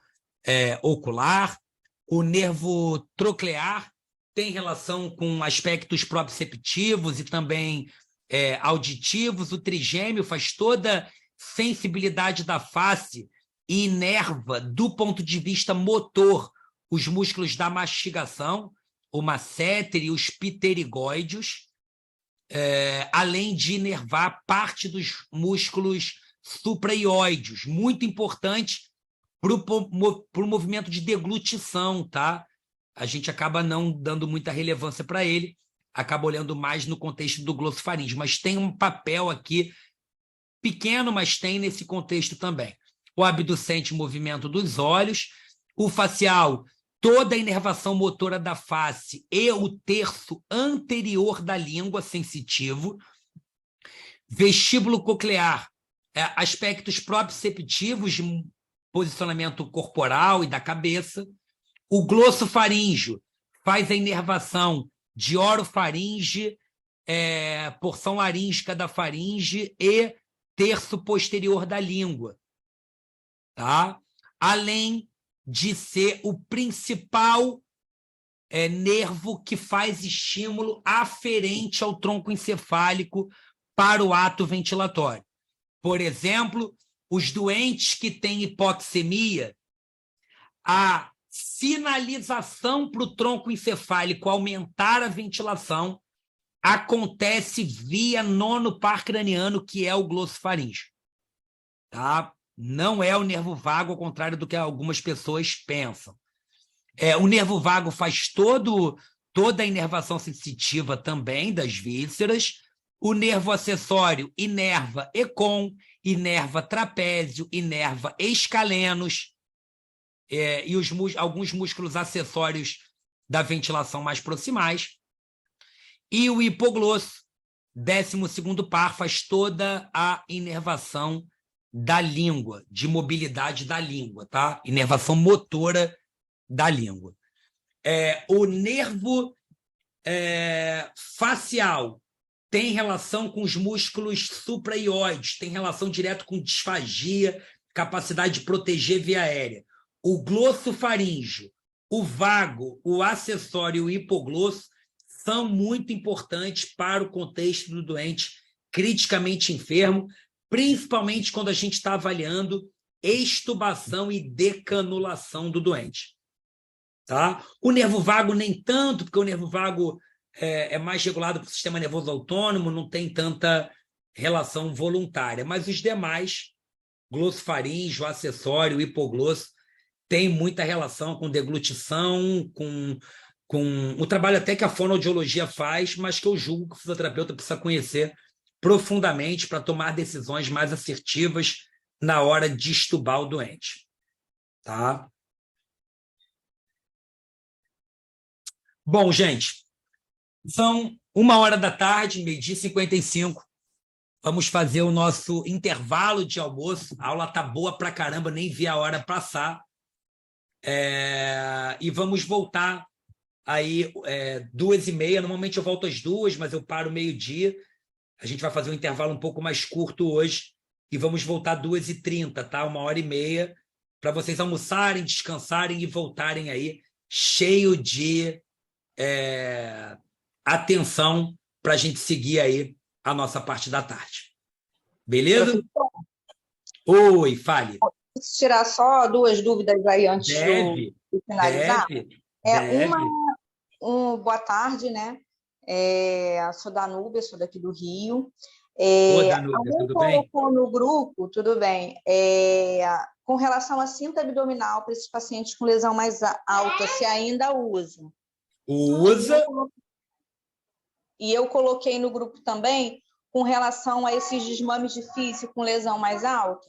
ocular. O nervo troclear tem relação com aspectos proprioceptivos e também auditivos. O trigêmeo faz toda sensibilidade da face e inerva, do ponto de vista motor, os músculos da mastigação, o masseter e os pterigóideos, além de inervar parte dos músculos supraioides, muito importante para o movimento de deglutição, tá? A gente acaba não dando muita relevância para ele, acaba olhando mais no contexto do glossofaríngeo, mas tem um papel aqui pequeno, mas tem nesse contexto também. O abducente, movimento dos olhos, o facial, toda a inervação motora da face e o terço anterior da língua sensitivo. Vestíbulo coclear, aspectos proprioceptivos de posicionamento corporal e da cabeça. O glossofaríngeo faz a inervação de orofaringe, porção laríngica da faringe e terço posterior da língua. Tá? Além de ser o principal nervo que faz estímulo aferente ao tronco encefálico para o ato ventilatório. Por exemplo, os doentes que têm hipoxemia, a sinalização para o tronco encefálico aumentar a ventilação acontece via nono par craniano, que é o glossofaríngeo. Tá? Não é o nervo vago, ao contrário do que algumas pessoas pensam. O nervo vago faz toda a inervação sensitiva também das vísceras. O nervo acessório inerva econ, inerva trapézio, inerva escalenos, e alguns músculos acessórios da ventilação mais proximais. E o hipoglosso, 12º par, faz toda a inervação da língua, de mobilidade da língua, tá? Inervação motora da língua. O nervo facial tem relação com os músculos supraioides, tem relação direta com disfagia, capacidade de proteger via aérea. O glossofaríngeo, o vago, o acessório e o hipoglosso são muito importantes para o contexto do doente criticamente enfermo, principalmente quando a gente está avaliando extubação e decanulação do doente. Tá? O nervo vago nem tanto, porque o nervo vago é mais regulado pelo sistema nervoso autônomo, não tem tanta relação voluntária, mas os demais, glossofaríngeo, acessório, hipoglosso, tem muita relação com deglutição, com o trabalho até que a fonoaudiologia faz, mas que eu julgo que o fisioterapeuta precisa conhecer profundamente para tomar decisões mais assertivas na hora de estubar o doente. Tá? Bom, gente, são 13h, 12h55. Vamos fazer o nosso intervalo de almoço. A aula tá boa pra caramba, nem vi a hora passar. E vamos voltar aí 2h30. Normalmente eu volto às 2h, mas eu paro meio-dia. A gente vai fazer um intervalo um pouco mais curto hoje e vamos voltar 2h30, tá? 1h30, para vocês almoçarem, descansarem e voltarem aí cheio de atenção para a gente seguir aí a nossa parte da tarde. Beleza? Oi, fale. Posso tirar só 2 dúvidas aí antes Deve. e finalizar? Deve, É deve. boa tarde, né? Sou da Núbia, sou daqui do Rio. Ô, Danúbia, Alguém tudo bem? colocou no grupo, tudo bem, com relação à cinta abdominal para esses pacientes com lesão mais alta, se ainda usa. Usa. E eu coloquei no grupo também com relação a esses desmames de físio com lesão mais alta,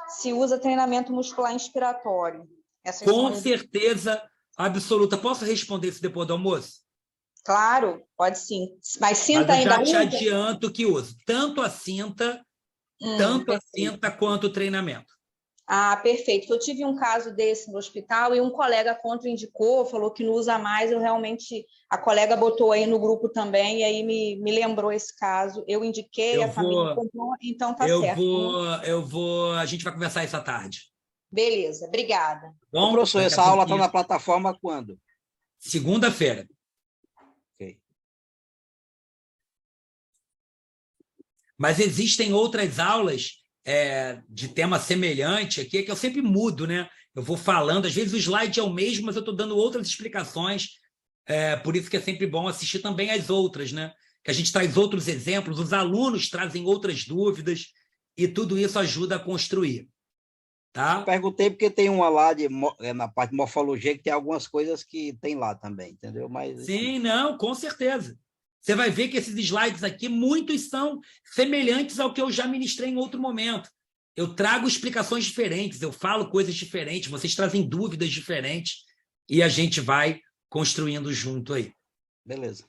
se usa treinamento muscular inspiratório. Com certeza absoluta. Posso responder isso depois do almoço? Claro, pode sim. Mas cinta Mas eu ainda já te usa? adianto que uso tanto a cinta quanto o treinamento. Ah, perfeito. Eu tive um caso desse no hospital e um colega contraindicou, falou que não usa mais. Eu realmente, a colega botou aí no grupo também e aí me lembrou esse caso. Eu indiquei, a família comprou, então tá certo. A gente vai conversar isso à tarde. Beleza, obrigada. Bom, professor, essa aula está na plataforma quando? Segunda-feira. Ok. Mas existem outras aulas de tema semelhante aqui, que eu sempre mudo, né? Eu vou falando, às vezes o slide é o mesmo, mas eu estou dando outras explicações, por isso que é sempre bom assistir também as outras, né? Que a gente traz outros exemplos, os alunos trazem outras dúvidas, e tudo isso ajuda a construir. Tá? Eu perguntei porque tem uma lá na parte de morfologia que tem algumas coisas que tem lá também, entendeu? Mas, sim, não, com certeza. Você vai ver que esses slides aqui, muitos são semelhantes ao que eu já ministrei em outro momento. Eu trago explicações diferentes, eu falo coisas diferentes, vocês trazem dúvidas diferentes e a gente vai construindo junto aí. Beleza.